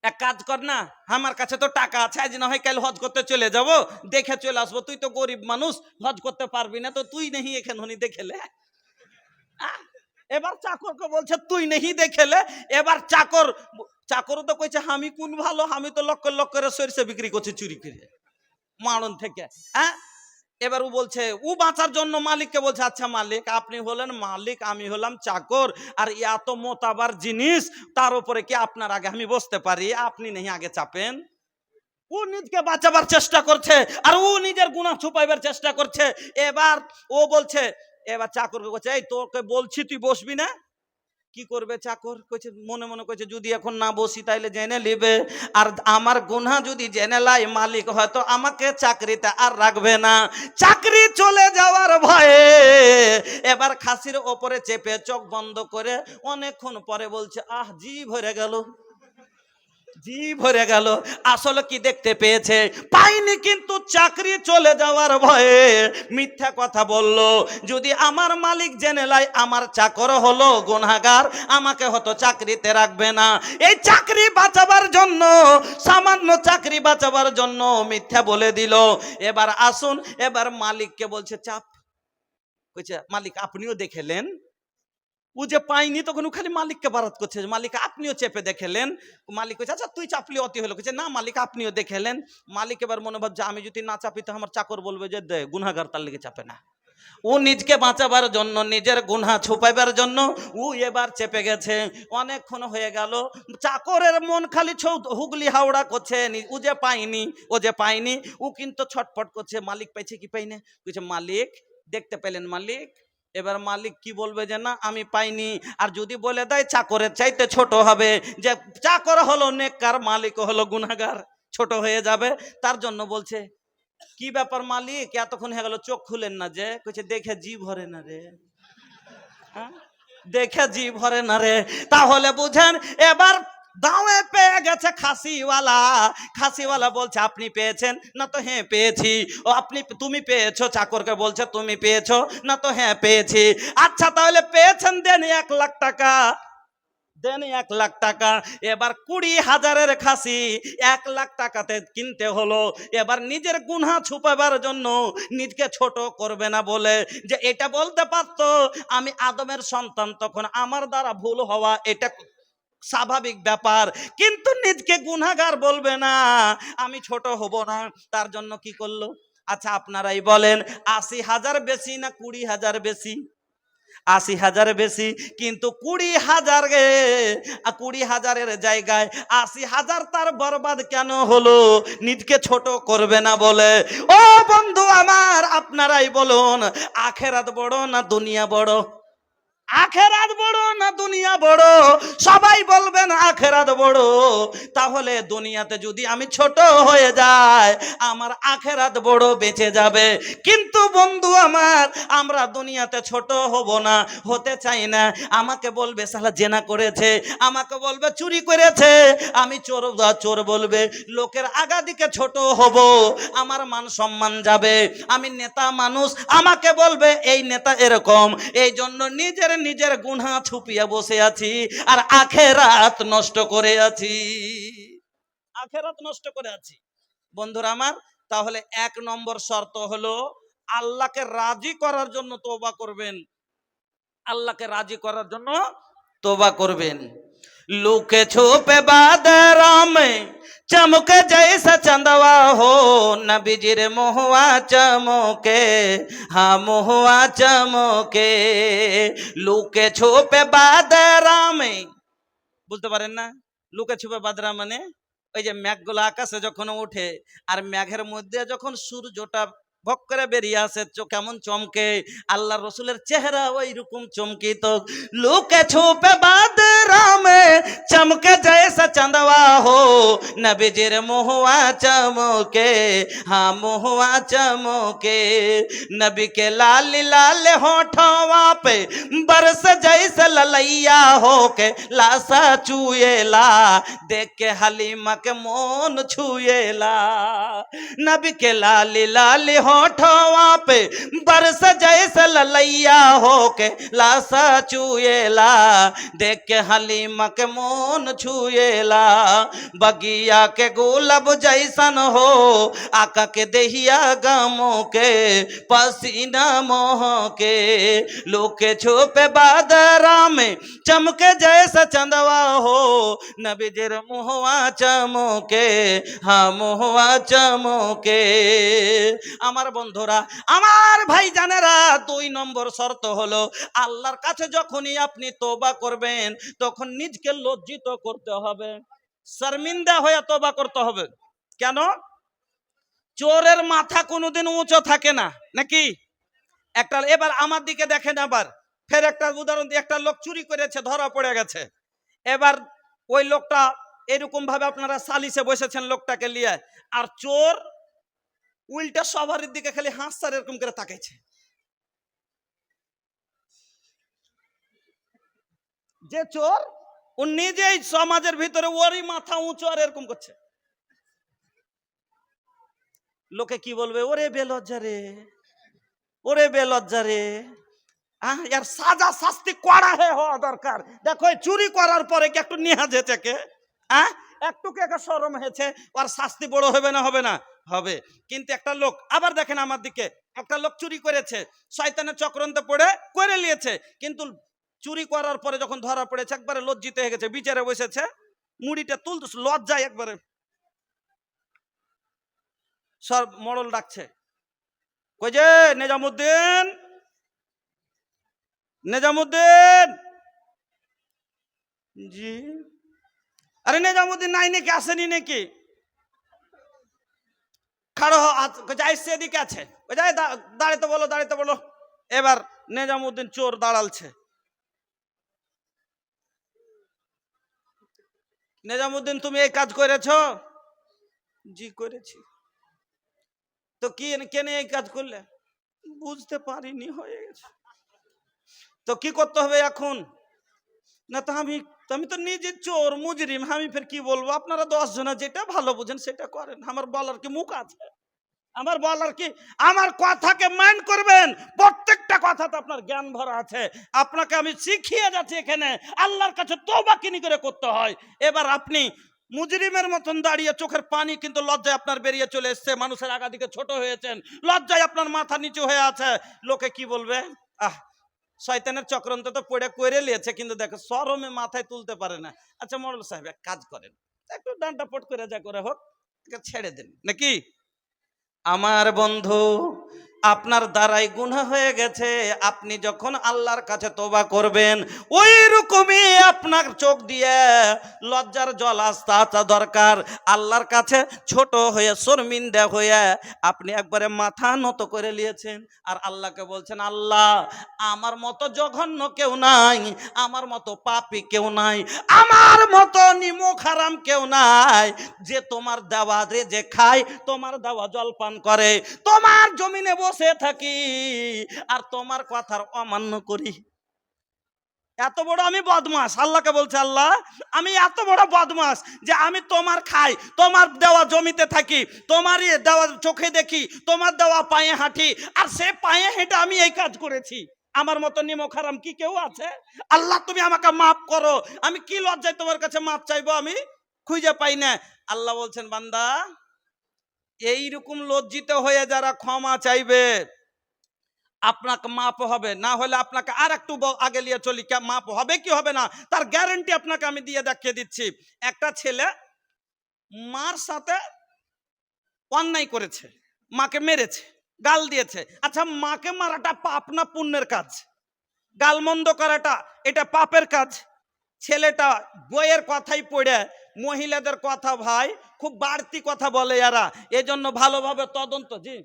এক কাজ কর না, আমার কাছে তো টাকা আছে, আজ না হয় কাল হজ করতে চলে যাব, দেখে চলে আসবো। তুই তো গরিব মানুষ, হজ করতে পারবি না, তো তুই নেই এখানে দেখেলে। এবার চাকরকে বলছে তুই নেই দেখেলে। এবার চাকরও তো কইছে আমি কোন ভালো, আমি তো লক্ষ লক্ষ করে সরিষা বিক্রি করছি চুরি করে মারণ থেকে। এবার ও বলছে, ও বাঁচার জন্য মালিককে বলছে আচ্ছা মালিক আপনি হলেন মালিক, আমি হলাম চাকর, আর এত মোতাবার জিনিস তার উপরে কি আপনার আগে আমি বসতে পারি? আপনি নেই আগে চাপেন। ও নিজকে বাঁচাবার চেষ্টা করছে আর ও নিজের গুনাহ ছুপাইবার চেষ্টা করছে। এবার ও বলছে, এবার চাকরকে বলছে এই তোকে বলছি তুই বসবি না। কি করবে চাকর? কইছে মনে মনে কইছে যদি এখন না বসি তাইলে জেনে লিবে, আর আমার গুনাহ যদি জেনে লাই মালিক হয়তো আমাকে চাকরিতে আর রাখবে না, চাকরি চলে যাওয়ার ভয়ে। এবার খাসির ওপরে চেপে চোখ বন্ধ করে অনেকক্ষণ পরে বলছে আহ জি ভরে গেল, জি ভরে গেল। আসলে কি দেখতে পেয়েছে? পাইনি, কিন্তু চাকরি চলে যাওয়ার ভয়ে মিথ্যা কথা বলল। যদি আমার মালিক জেনে লাই আমার চাকর হলো গুনাহগার, আমাকে হয়তো চাকরিতে রাখবে না। এই চাকরি বাঁচাবার জন্য, সামান্য চাকরি বাঁচাবার জন্য মিথ্যা বলে দিল। এবার আসুন, এবার মালিককে বলছে চাপ। কইছে মালিক আপনিও দেখেলেন, ও যে পাইনি তখন ও খালি মালিককে বারাত করছে, মালিক আপনিও চেপে দেখেলেন। মালিক কইছে আচ্ছা তুই চাপলি অতি হলো। কইছে না মালিক আপনিও দেখেলেন। মালিক এবার মনে ভাবছে আমি যদি না চাপি তো আমার চাকর বলবে যে দে গুনাহগার, তার লেগে চাপে না। ও নিজকে বাঁচাবার জন্য, নিজের গুনাহ ছুপাইবার জন্য ও এবার চেপে গেছে। অনেকক্ষণ হয়ে গেল, চাকরের মন খালি হুগলি হাওড়া করছে, ও যে পাইনি, ও যে পাইনি। ও কিন্তু ছটফট করছে মালিক পাইছে কি পাইনি। কইছে মালিক দেখতে পেলেন মালিক? এবার মালিক কি বলবে যে না আমি পাইনি। আর যদি বলে দেয় চাকরের চাইতে ছোট হবে, যে চাকর হলো নেককার, মালিক হলো গুনাহগার, ছোট হয়ে যাবে। তার জন্য বলছে কি ব্যাপার মালিক এতক্ষণ হয়ে গেল চোখ খুলেন না যে? কইছে দেখে জি ভরে না রে। দেখে জি ভরে না রে। তাহলে বুঝেন এবার দাওয়ে পেয়ে গেছে খাসিওয়ালা। খাসিওয়ালা বলছে আপনি পেয়েছেন? না তো হ্যাঁ পেয়েছি। ও আপনি তুমি পেয়েছো? চাকরকে বলছে তুমি পেয়েছো? না তো হ্যাঁ পেয়েছি। আচ্ছা তাহলে পেয়েছেন, দেন 1 লাখ টাকা, দেন 1 লাখ টাকা। এবার 20,000-এর খাসি 1 লাখ টাকাতে কিনতে হলো। এবার নিজের গুনাহ ছুপাবার জন্য, নিজকে ছোট করবে না বলে, যে এটা বলতে পারতো আমি আদমের সন্তান, তখন আমার দ্বারা ভুল হওয়া এটা স্বাভাবিক ব্যাপার, কিন্তু নিজকে গুনাহগার বলবে না, আমি ছোট হব না। তার জন্য কি করলো? আচ্ছা আপনারাই বলেন 80,000 বেশি না 20,000 বেশি? 80,000 বেশি, কিন্তু 20,000-এর জায়গায় 80,000 তার বরবাদ কেন হলো? নিজকে ছোট করবে না বলে। ও বন্ধু আমার আপনারাই বলুন, আখেরাত বড় না দুনিয়া বড়? আখেরাত বড় না দুনিয়া বড়? সবাই বলবেন আখেরাত বড়। তাহলে দুনিয়াতে যদি আমি ছোট হয়ে যাই, আমার আখেরাত বড় বেঁচে যাবে। কিন্তু বন্ধু আমার, আমরা দুনিয়াতে ছোট হব না, হতে চাই না। আমাকে বলবে শালা জেনা করেছে, আমাকে বলবে চুরি করেছে, আমি চোর বলবে, লোকের আগাদিকে ছোট হব, আমার মান সম্মান যাবে। আমি নেতা মানুষ, আমাকে বলবে এই নেতা এরকম। এই জন্য নিজের গুনাহ ছুপিয়ে বসে আছি আর আখেরাত নষ্ট করে আছি, আখেরাত নষ্ট করে আছি। বন্ধুরা আমার, তাহলে 1 নম্বর শর্ত হলো আল্লাহকে রাজি করার জন্য তওবা করবেন। আল্লাহকে রাজি করার জন্য तौबा করবেন। लुके छुपे बादरा में चमक जैसा चंदवा हो, नबीजिर महुआ चमके, हाँ महुआ चमके। लुके छुपे बादरा में, বুঝতে পারেন না? লুকে ছুপে বাদরা মানে ওই যে মেঘগুলো আকাশে যখন ওঠে আর মেঘের মধ্যে যখন সূর্যটা ভক করে বেরিয়ে আসে কেমন চমকে, আল্লাহ রসুলের চেহারা ওই রকম চমকিত। লুকে ছুপে বাদরা মে চমকে জैसा चंदवा हो, नबीजिर महुआ चमके, हाँ महुआ चमके। नबी के लाल लाल होठवा पे बरस जैसे ललैया हो के लासा छुएला, देख के हलीमा के मोन छुएला। नबी के लाल लाल होठवा पे बरस जैसे ललैया हो के लासा छुएला, देख के हलीमा के मोन छुएला। बगिया के गुलाब जैसन हो, आका के देहिया गमों के पसीना मोह के। लुके छुपे बादरा में चमके जैसा चंदवा हो, नबीजिर मुहवा चमके, हाँ मुहवा चमके। আমার বন্ধুরা, আমার ভাই জানেরা, 2 নম্বর শর্ত হলো আল্লাহর কাছে যখনই আপনি তওবা করবেন তখন নিজকে লজ্জিত করতে হবে, শর্মিন্দা হয়ে তওবা করতে হবে। কেন? চোরের মাথা কোনোদিন উঁচু থাকে না নাকি? একটা এবার আমার দিকে দেখেন, আবার ফের একটা উদাহরণ দিই। একটা লোক চুরি করেছে, ধরা পড়ে গেছে। এবার ওই লোকটা এরকম ভাবে আপনারা সালিশে বসেছেন লোকটাকে নিয়ে, আর চোর উল্টা সবার দিকে খালি হাসছে আর এরকম করে তাকাইছে। যে চোর ও নিজেই সমাজের ভিতরে ওরই মাথা উঁচু আর এরকম করছে। লোকে কি বলবে? ওরে বেলজ্জা রে, ওরে বেলজ্জা রে। এর সাজা শাস্তি কড়া হওয়া দরকার। দেখো চুরি করার পরে কি একটু নিহাজ হয়েছে কে? একটু কে শরম হয়েছে? ওর শাস্তি বড় হবে না? হবে না? হবে। কিন্তু একটা লোক, আবার দেখেন আমার দিকে, একটা লোক চুরি করেছে, শয়তানের চক্রান্তে পড়ে করে নিয়েছে, কিন্তু চুরি করার পরে যখন ধরা পড়েছে একবারে লজ্জিত হয়ে গেছে, বিচারে বসেছে, মুড়িটা তুলতে লজ্জায় একবারে সব মরল ডাকছে, কই যে নিজামুদ্দিন, নিজামুদ্দিন জি। আরে নিজামুদ্দিন নাই নাকি? আসেনি নাকি? খাড়ো যাইছে, এদিকে আছে, ওই যাই দাঁড়াতে বলো, দাঁড়াতে বলো। এবার নিজামুদ্দিন চোর দাঁড়ালছে। নিজামুদ্দিন তুমি এই কাজ করেছ? জি করেছি। তো কি কেন এই কাজ করলে? বুঝতে পারিনি, হয়ে গেছে। তো কি করতে হবে এখন? না তো আমি তো নিজে চোর মুজরিম, আমি ফের কি বলবো? আপনারা 10 জনা যেটা ভালো বুঝেন সেটা করেন, আমার বলার কি মুখ আছে? আমার বলার কি? আমার কথাকে মান করবেন, প্রত্যেকটা কথাতে আপনার জ্ঞান ভরা আছে। আপনাকে আমি শিখিয়ে যাচ্ছি এখানে আল্লাহর কাছে তওবা কিনি করে করতে হয়। এবার আপনি মুজরিমের মতন দাঁড়িয়ে চোখের পানি কিন্তু লজ্জায় আপনার বেরিয়ে চলে এসছে, মানুষের আগাদিকে ছোট হয়েছেন, লজ্জায় আপনার মাথা নিচু হয়ে আছে। লোকে কি বলবে? শয়তানের চক্রান্ত তো পড়ে করে নিয়েছে, কিন্তু দেখো শরমে মাথায় তুলতে পারে না। আচ্ছা মোড়ল সাহেব এক কাজ করেন, একটু ডান্ডা পট করে যা করে হোক ছেড়ে দেন নাকি? আমার বন্ধু, আপনার দ্বারাই গুনাহ হয়ে গেছে। আপনি যখন আল্লাহর কাছে তওবা করবেন, ওই রকমই আপনার চোখ দিয়ে লজ্জার জল আসা দরকার। আল্লাহর কাছে ছোট হয়ে শর্মিন্দা হয়ে আপনি একবারে মাথা নত করে নিয়েছেন, আর আল্লাহকে বলছেন, আল্লাহ আমার মতো জঘন্য কেউ নাই, আমার মতো পাপী কেউ নাই, আমার মতো নিমক হারাম কেউ নাই, যে তোমার দেওয়া যে খায়, তোমার দেওয়া জলপান করে, তোমার জমিনে বসে থাকি আর তোমার কথার অমান্য করি। এত বড় আমি বদমাস। আল্লাহকে বলছে, আল্লাহ আমি এত বড় বদমাস যে আমি তোমার খাই, তোমার দেওয়া জমিতে থাকি, তোমারই দেওয়া চোখে দেখি, তোমার দেওয়া পায়ে হাঁটি, আর সে পায়ে হেঁটে আমি এই কাজ করেছি। আমার মতো নিমক হারাম কি কেউ আছে? আল্লাহ তুমি আমাকে মাফ করো। আমি কি লজ্জায় তোমার কাছে মাফ চাইবো? আমি খুঁজে পাই না। আল্লাহ বলছেন, বান্দা এইরকম লজ্জিত হয়ে যারা ক্ষমা চাইবে, আপনাকে মাপ হবে, না হলে আপনাকে আর একটু আগে নিয়ে চলি, মাপ হবে কি হবে না তার গ্যারান্টি আপনাকে আমি দিয়ে দেখিয়ে দিচ্ছি। একটা ছেলে মার সাথে অন্যায় করেছে, মাকে মেরেছে, গাল দিয়েছে। আচ্ছা, মাকে মারাটা পাপ না পুণ্যের কাজ? গালমন্দ করাটা এটা পাপের কাজ। ছেলেটা বইয়ের কথাই পড়ে মহিলাদের কথা ভাই খুব বাড়তি কথা বলে এরা, এজন্য ভালোভাবে তদন্ত। জি,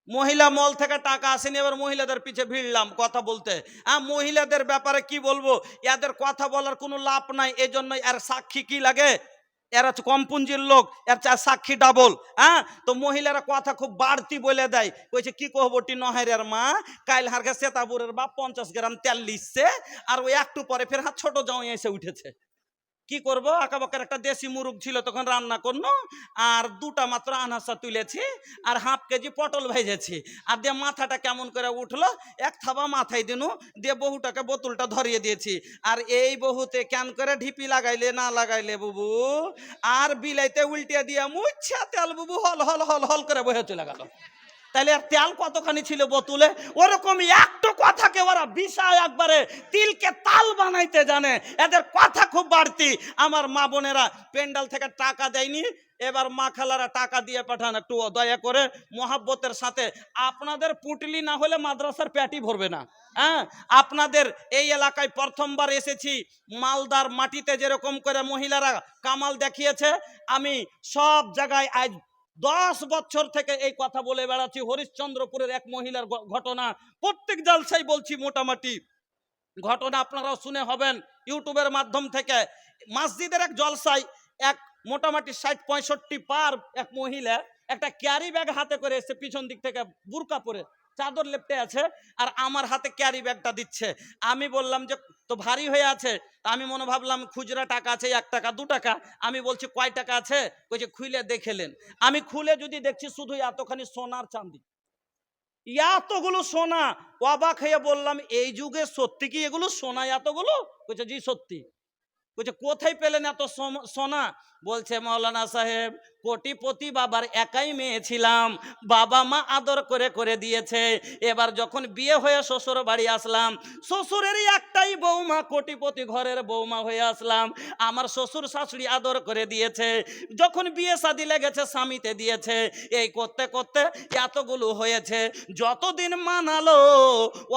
মহিলা মল থেকে টাকা আসেনি, এবার মহিলাদের পিছে ভিড়লাম কথা বলতে। মহিলাদের ব্যাপারে কি বলবো, এদের কথা বলার কোনো লাভ নাই, এজন্য এর সাক্ষী কি লাগে, এরা কম পুঞ্জির লোক, এর সাক্ষী ডাবল। তো মহিলারা কথা খুব বাড়তি বলে দেয়, কইছে কি কহবটি নহের মা কাইল হারকে সেতাপুরের বাপ 50 গ্রাম তেল লিখছে, আর ওই একটু পরে ফের ছোট জামাই এসে উঠেছে। কি করবো, আঁকাবাঁকার একটা দেশি মুরগ ছিল তখন রান্না করলো, আর দুটা মাত্র আনাসা তুলেছি, আর হাফ কেজি পটল ভেজেছি, আর দিয়ে মাথাটা কেমন করে উঠলো, এক থাবা মাথায় দিনু, দিয়ে বহুটাকে বোতলটা ধরিয়ে দিয়েছি। আর এই বহুতে কেন করে ঢিপি লাগাইলে না লাগাইলে বুবু, আর বিলাইতে উল্টে দিয়ে মুচ্ছা তেল বুবু হল হল হল হল করে বহে চলে গেল। তাহলে আর তেল কতখানি ছিল বোতলে? ওরকম একটু কথাকে ওরা বিষয় একবারে তিলকে তাল বানাইতে জানে, এদের কথা খুব বাড়তি। আমার মা বোনেরা পেন্ডাল থেকে টাকা দেয়নি, এবার মা খালারা টাকা দিয়ে পাঠান, একটু দয়া করে মহাব্বতের সাথে। আপনাদের পুটলি না হলে মাদ্রাসার পেটি ভরবে না। আপনাদের এই এলাকায় প্রথমবার এসেছি, মালদার মাটিতে যেরকম করে মহিলারা কামাল দেখিয়েছে, আমি সব জায়গায় আজ 10 বছর থেকে এই কথা বলে বেড়াচ্ছি। হরিশ্চন্দ্রপুরের এক মহিলার ঘটনা প্রত্যেক জালসাই বলছি, মোটামুটি ঘটনা আপনারাও শুনে হবেন ইউটিউবের মাধ্যম থেকে। মসজিদের এক জলসায় এক মোটামুটি 60-65 পার এক মহিলা একটা ক্যারি ব্যাগ হাতে করে এসে, পিছন দিক থেকে বুরকা পরে চাদর লেপটে আছে, আর আমার হাতে ক্যারি ব্যাগটা দিচ্ছে। আমি বললাম যে তো ভারী হয়ে আছে, আমি মনে ভাবলাম খুচরা টাকা আছে 1 টাকা 2 টাকা। আমি বলছি কয় টাকা আছে, কইছে খুলে দেখেলেন। আমি খুলে যদি দেখছি শুধু এতখানি সোনার চাঁদি, এতগুলো সোনা। অবাক হয়ে বললাম এই যুগে সত্যি কি এগুলো সোনা এতগুলো? কইছে জি সত্যি। বলছে কোথায় পেলেন এত সোনা? বলছে মৌলানা সাহেব, কোটিপতি বাবার একাই মেয়ে ছিলাম, বাবা মা আদর করে করে দিয়েছে। এবার যখন বিয়ে হয়ে শ্বশুর বাড়ি আসলাম, শ্বশুরেরই একটাই বৌমা, কোটিপতি ঘরের বৌমা হয়ে আসলাম। আমার শ্বশুর শাশুড়ি আদর করে দিয়েছে, যখন বিয়ে শাদী লেগেছে স্বামীতে দিয়েছে। এই করতে করতে এতগুলো হয়েছে, যতদিন মানালো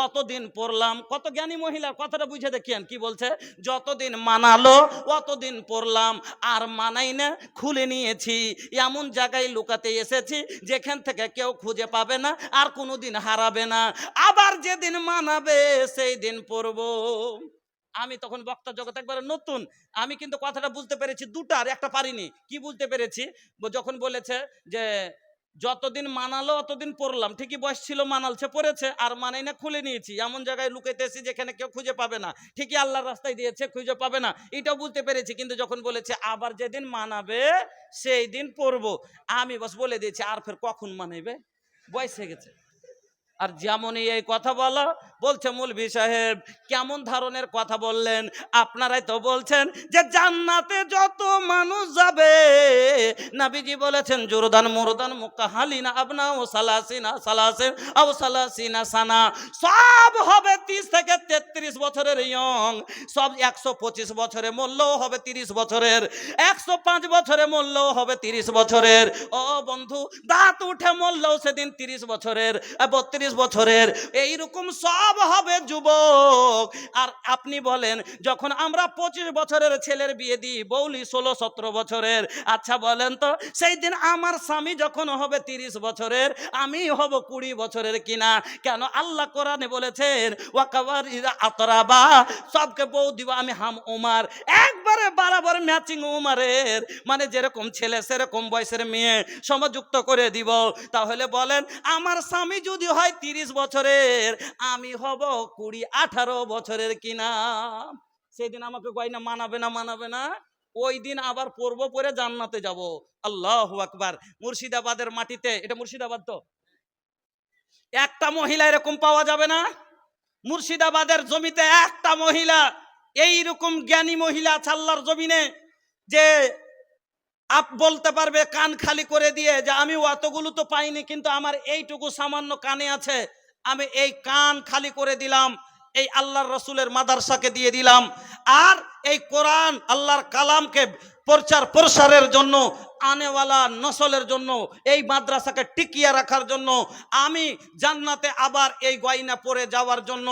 অতদিন পড়লাম। কত জ্ঞানী মহিলার কথাটা বুঝে দেখিয়েন কি বলছে, যতদিন মানালো অতদিন পড়লাম, আর মানাই না, খুলে নিয়েছি। এমন জায়গায় লুকাতে এসেছি যেখান থেকে কেউ খুঁজে পাবে না, আর কোনোদিন হারাবে না। আবার যেদিন মানাবে সেই দিন পড়ব। আমি তখন বক্তা জগৎ একবারে নতুন, আমি কিন্তু কথাটা বুঝতে পেরেছি দুটার একটা পারিনি। কি বুঝতে পেরেছি, যখন বলেছে যে যতদিন মানালো অতদিন পড়লাম, ঠিকই বয়স ছিল মানালছে পড়েছে, আর মানাই না খুলে নিয়েছি। এমন জায়গায় লুকাইতেছি যেখানে কেউ খুঁজে পাবে না, ঠিকই আল্লাহর রাস্তায় দিয়েছে, খুঁজে পাবে না, এটাও বুঝতে পেরেছি। কিন্তু যখন বলেছে আবার যেদিন মানাবে সেই দিন পড়বো, আমি বাস বলে দিয়েছি আর ফের কখন মানাবে, বয়স হয়ে গেছে। আর যেমনই এই কথা বলা বলছে মৌলভী সাহেব কেমন ধরনের কথা বললেন, আপনারাই তো বলছেন যে জান্নাতে যত মানুষ যাবে, নবীজি বলেছেন জুরদান মুরদান মুকাহালিনা আবনা ও সালাসিনা সালাসিন ও সালাসিনা সানা, সব হবে 30 থেকে 33 বছরের ইয়ং, সব 125 বছরে মরলেও হবে 30 বছরের, 105 বছরে মরলেও হবে 30 বছরের। ও বন্ধু, দাঁত উঠে মরলেও সেদিন 30 বছরের, 32 বছরের, এইরকম সব হবে যুবক। আর আপনি বলেন যখন আমরা 25 বছরের ছেলের বিয়ে দিই, বৌলি 16-17 বছরের, আচ্ছা বলেন তো সেই দিন আমার স্বামী যখন হবে 30 বছরের, আমি হব 20 বছরের কিনা? কেন আল্লাহ কোরআনে বলেছেন ওয়াকাওয়ারিরা আতরাবা, সবকে বউ দিব আমি হাম উমার, একবারে বরাবর ম্যাচিং উমারের, মানে যেরকম ছেলে সেরকম বয়সের মেয়ে সমযুক্ত করে দিব। তাহলে বলেন আমার স্বামী যদি হয় 30 বছরের, আমি হব 20-18 বছরের কিনা? সেদিন আমাকে গয়না মানাবে না, মানাবে না। ওই দিন আবার পড়বো, পরে জান্নাতে যাব। আল্লাহু আকবার। মুর্শিদাবাদের মাটিতে, এটা মুর্শিদাবাদ তো, একটা মহিলা এরকম পাওয়া যাবে না? মুর্শিদাবাদের জমিতে একটা মহিলা, এইরকম জ্ঞানী মহিলা আছে আল্লাহর জমিনে, যে আপ বলতে পারবে কান খালি করে দিয়ে যে আমি অতগুলো তো পাইনি, কিন্তু আমার এইটুকু সামান্য কানে আছে, আমি এই কান খালি করে দিলাম, এই আল্লাহর রসুলের মাদ্রাসাকে দিয়ে দিলাম। আর এই কোরআন আল্লাহর কালামকে প্রচার প্রসারের জন্য, আনেওয়ালা নসলের জন্য, এই মাদ্রাসাকে টিকিয়ে রাখার জন্য, আমি জান্নাতে আবার এই গয়না পরে যাওয়ার জন্য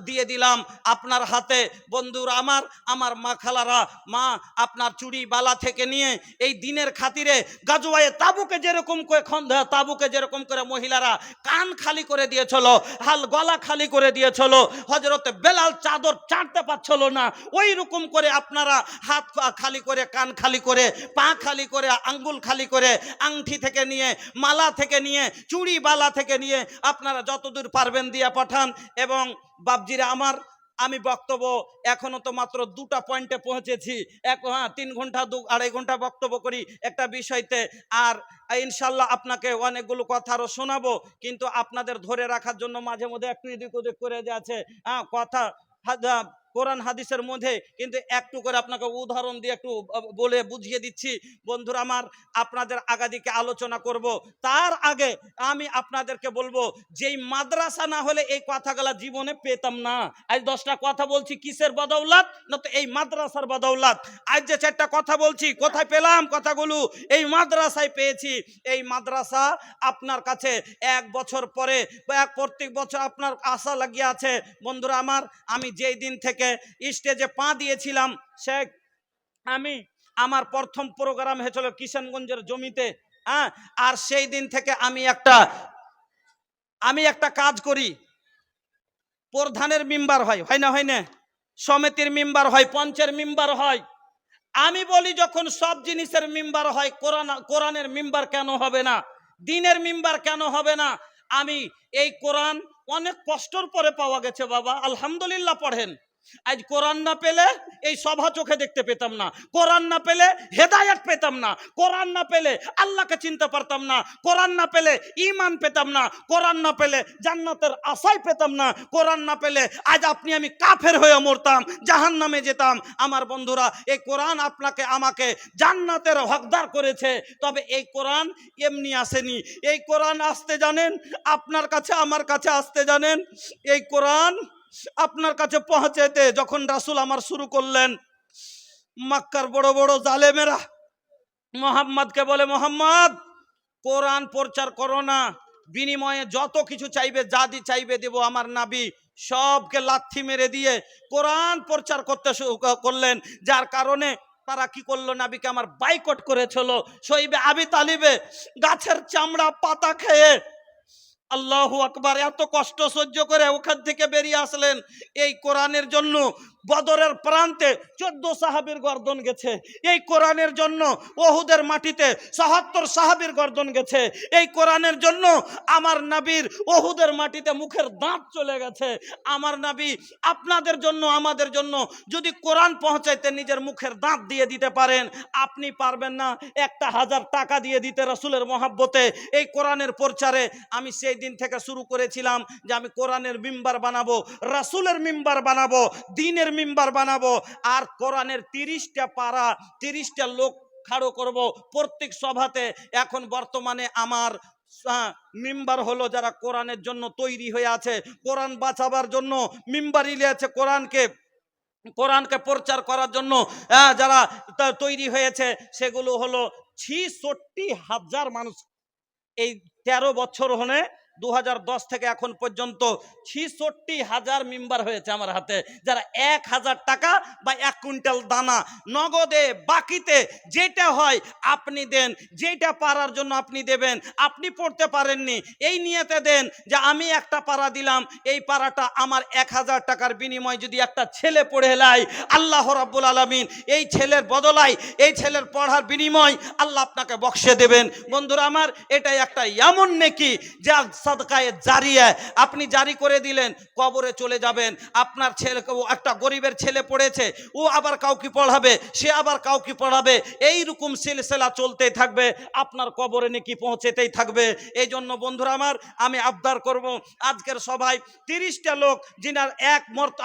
দিয়ে দিলাম আপনার হাতে। বন্ধুরা আমার মা খালারা, মা আপনার চুড়ি বালা থেকে নিয়ে এই দিনের খাতিরে গাজওয়ায়ে তাবুকে যেরকম করে তাবুকে যেরকম করে মহিলারা কান খালি করে দিয়েছিল, হাল গলা খালি করে দিয়েছিল, হযরতে বেলাল চাদর চাটতে পারছিল না, ওই রকম করে আপনারা হাত খালি করে, কান খালি করে, পা খালি করে, আঙ্গুল খালি করে, আংটি থেকে নিয়ে, মালা থেকে নিয়ে, চুড়ি বালা থেকে নিয়ে আপনারা যতদূর পারবেন দিয়ে পাঠান। এবং বাপজিরা আমার, আমি বক্তব্য এখনো তো মাত্র 2টা পয়েন্টে পৌঁছেছি। 3 ঘন্টা 2-2.5 ঘন্টা বক্তব্য করি একটা বিষয়তে, আর ইনশাল্লাহ আপনাকে অনেকগুলো কথা আরো শোনাবো, কিন্তু আপনাদের ধরে রাখার জন্য মাঝে মধ্যে একটু এদিক ওদিক করে যাচ্ছে কথা কোরআন হাদিসের মধ্যে, কিন্তু একটু করে আপনাকে উদাহরণ দিয়ে একটু বলে বুঝিয়ে দিচ্ছি। বন্ধুরা আমার, আপনাদের আগাদিকে আলোচনা করব, তার আগে আমি আপনাদেরকে বলবো, যেই মাদ্রাসা না হলে এই কথাগুলা জীবনে পেতাম না। আজ 10টা কথা বলছি কিসের বদৌলত? না তো এই মাদ্রাসার বদৌলত। আজ যে 4টা কথা বলছি, কোথায় পেলাম কথাগুলো? এই মাদ্রাসায় পেয়েছি। এই মাদ্রাসা আপনার কাছে 1 বছর পরে প্রত্যেক বছর আপনার আশা লাগিয়ে আছে। বন্ধুরা আমার, আমি যেই দিন থেকে স্টেজে পা দিয়েছিলাম, সে আমার প্রথম প্রোগ্রাম হয়েছিল কিষানগঞ্জের জমিতে, আর সেই দিন থেকে আমি একটা কাজ করি। প্রধানের মেম্বার হয় না, সমিতির মেম্বার হয়, পঞ্চের মেম্বার হয়। আমি বলি, যখন সব জিনিসের মেম্বার হয়, কোরআনের মেম্বার কেন হবে না? দ্বীনের মেম্বার কেন হবে না? আমি এই কোরআন অনেক কষ্টর পরে পাওয়া গেছে বাবা, আলহামদুলিল্লাহ পড়েন। আজ কোরআন না পেলে এই সভা চোখে দেখতে পেতাম না, কোরআন না পেলে হেদায়েত পেতাম না, কোরআন না পেলে আল্লাহকে চিনতে পারতাম না, কোরআন না পেলে ঈমান পেতাম না, কোরআন না পেলে জান্নাতের আশাই পেতাম না, কোরআন না পেলে আজ আপনি আমি কাফের হয়ে মরতাম, জাহান্নামে যেতাম। আমার বন্ধুরা, এই কোরআন আপনাকে আমাকে জান্নাতের হকদার করেছে। তবে এই কোরআন এমনি আসেনি। এই কোরআন আসতে জানেন, আপনার কাছে আমার কাছে আসতে জানেন। এই কোরআন আপনার কাছে পৌঁছাতে যখন রাসূল আমার শুরু করলেন, মক্কার বড় বড় জালেমেরা মুহাম্মদকে বলে, মুহাম্মদ কোরআন প্রচার করো না, বিনিময়ে যত কিছু চাইবে, যা চাইবে দেব। আমার নবী সবকে লাথি মেরে দিয়ে কোরআন প্রচার করতে শুরু করলেন, যার কারণে তারা কি করলো? নবীকে আমার বাইকট করেছিল। শহীদ আবি তালিবে গাছের চামড়া পাতা খেয়ে, আল্লাহু আকবার, এত কষ্ট সহ্য করে ওখান থেকে বেরিয়ে আসলেন এই কোরআনের জন্য। বদরের প্রান্তে 14 সাহাবীর গর্দন গেছে এই কোরআনের জন্য। ওহুদের মাটিতে 77 সাহাবীর গর্দন গেছে এই কোরআনের জন্য। আমার নবীর ওহুদের মাটিতে মুখের দাঁত চলে গেছে। আমার নবী আপনাদের জন্য, আমাদের জন্য যদি কোরআন পৌঁছাইতে নিজের মুখের দাঁত দিয়ে দিতে পারেন, আপনি পারবেন না 1000 টাকা দিয়ে দিতে রাসূলের মহব্বতে এই কোরআনের প্রচারে? আমি সেই দিন থেকে শুরু করেছিলাম যে আমি কোরআনের মিম্বার বানাবো, রাসূলের মিম্বার বানাবো, দ্বীনের মিম্বার বানাবো, আর কোরআনের 30টা পারা, 30টা লোক খাড়ো করব প্রত্যেক সভাতে। এখন বর্তমানে আমার মিম্বার হলো যারা কোরআনের জন্য তৈরি হয়ে আছে, কোরআন বাঁচাবার জন্য মিম্বারি আছে, কোরআনকে প্রচার করার জন্য যারা তৈরি হয়েছে, সেগুলো হলো 66,000 মানুষ। এই 13 বছর হলে 2010 থেকে এখন পর্যন্ত 66,000 মেম্বার হয়েছে আমার হাতে, যারা 1000 টাকা বা 1 কুইন্টাল দানা নগদে, বাকিতে যেটা হয় আপনি দেন, যেটা পারার জন্য আপনি দেবেন। আপনি পড়তে পারেননি, এই নিয়তে দেন যে আমি একটা পারা দিলাম, এই পারাটা আমার 1000 টাকার বিনিময়ে যদি একটা ছেলে পড়ে লাই, আল্লাহ রাব্বুল আলামিন এই ছেলের বদলায়, এই ছেলের পড়ার বিনিময় আল্লাহ আপনাকে বক্সে দেবেন। বন্ধুরা আমার, এটাই একটা এমন নেকি যা সাদকায়ে জারিয়া আপনি জারি করে দিলেন, কবরে চলে যাবেন, আপনার ছেলে একটা গরিবের ছেলে পড়েছে, ও আবার কাউকে পড়াবে, সে আবার কাউকে পড়াবে, এইরকম সিলসিলা চলতেই থাকবে, আপনার কবরে নাকি পৌঁছেতেই থাকবে। এই জন্য বন্ধুরা আমার, আমি আবদার করব আজকের সভায় 30টা লোক যিনার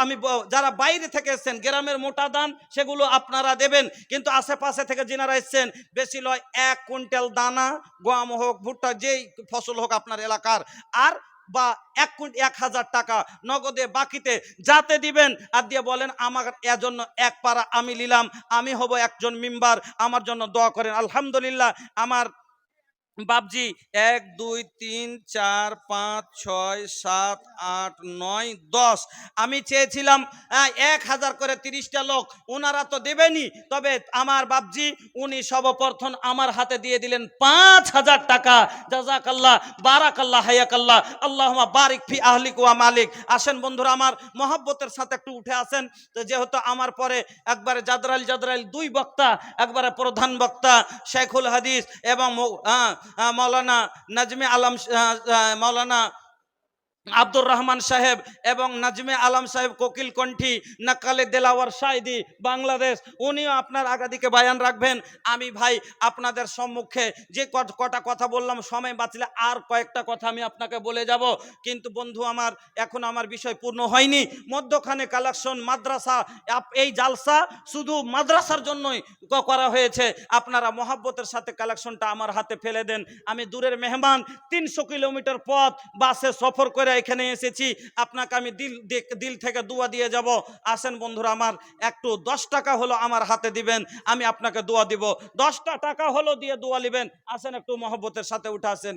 আমি যারা বাইরে থেকে এসেছেন, গ্রামের মোটা দান সেগুলো আপনারা দেবেন, কিন্তু আশেপাশে থেকে যিনারা এসেছেন বেশি লয় 1 কুইন্টাল দানা, গম হোক ভুট্টা যেই ফসল হোক আপনার এলাকার, আর বা 1000 টাকা নগদে বাকিতে যাতে দিবেন, আর দিয়ে বলেন আমার এজন্য 1 পারা আমি নিলাম, আমি হব একজন মেম্বার, আমার জন্য দোয়া করেন। আলহামদুলিল্লাহ আমার বাপজি 1 2 3 4 5 6 7 8 9 10 আমি চেয়েছিলাম 1000 করে 30টা লোক, ওনারা তো দেবেনি, তবে আমার বাপজি উনি সর্বপ্রথম আমার হাতে দিয়ে দিলেন 5000 টাকা। জাযাকাল্লাহ, বারাকাল্লাহ, হায়াকাল্লাহ, আল্লাহুম্মা বারিক ফি আহলিক ওয়া মালিক। আসেন বন্ধুরা আমার, মহব্বতের সাথে একটু উঠে আসেন। তো যেহেতু আমার পরে একবারে জাদরাইল 2 বক্তা, একবারে প্রধান বক্তা শেখুল হাদিস এবং মৌলানা নাজমে আলম, মৌলানা আব্দুর রহমান সাহেব এবং নাজমে আলম সাহেব কোকিল কণ্ঠী, নাকালে দেলাওয়ার শাহিদি বাংলাদেশ, উনিও আপনার আগাদিকে বায়ান রাখবেন। আমি ভাই আপনাদের সম্মুখে যে কটা কথা বললাম, সময় বাঁচলে আর কয়েকটা কথা আমি আপনাকে বলে যাব, কিন্তু বন্ধু আমার এখন আমার বিষয় পূর্ণ হয়নি। মধ্যখানে কালেকশন মাদ্রাসা, এই জালসা শুধু মাদ্রাসার জন্যই করা হয়েছে, আপনারা মহব্বতের সাথে কালেকশনটা আমার হাতে ফেলে দেন। আমি দূরের মেহমান, 300 কিলোমিটার পথ বাসে সফর করে এখানে এসেছি, আপনাকে আমি দিল থেকে দোয়া দিয়ে যাব। আসেন বন্ধুরা আমার, একটু 10 টাকা হলো আমার হাতে দিবেন, আমি আপনাকে দোয়া দিব। 10টা টাকা হলো দিয়ে দোয়া নেবেন। আসেন একটু মহব্বতের সাথে উঠে আসেন,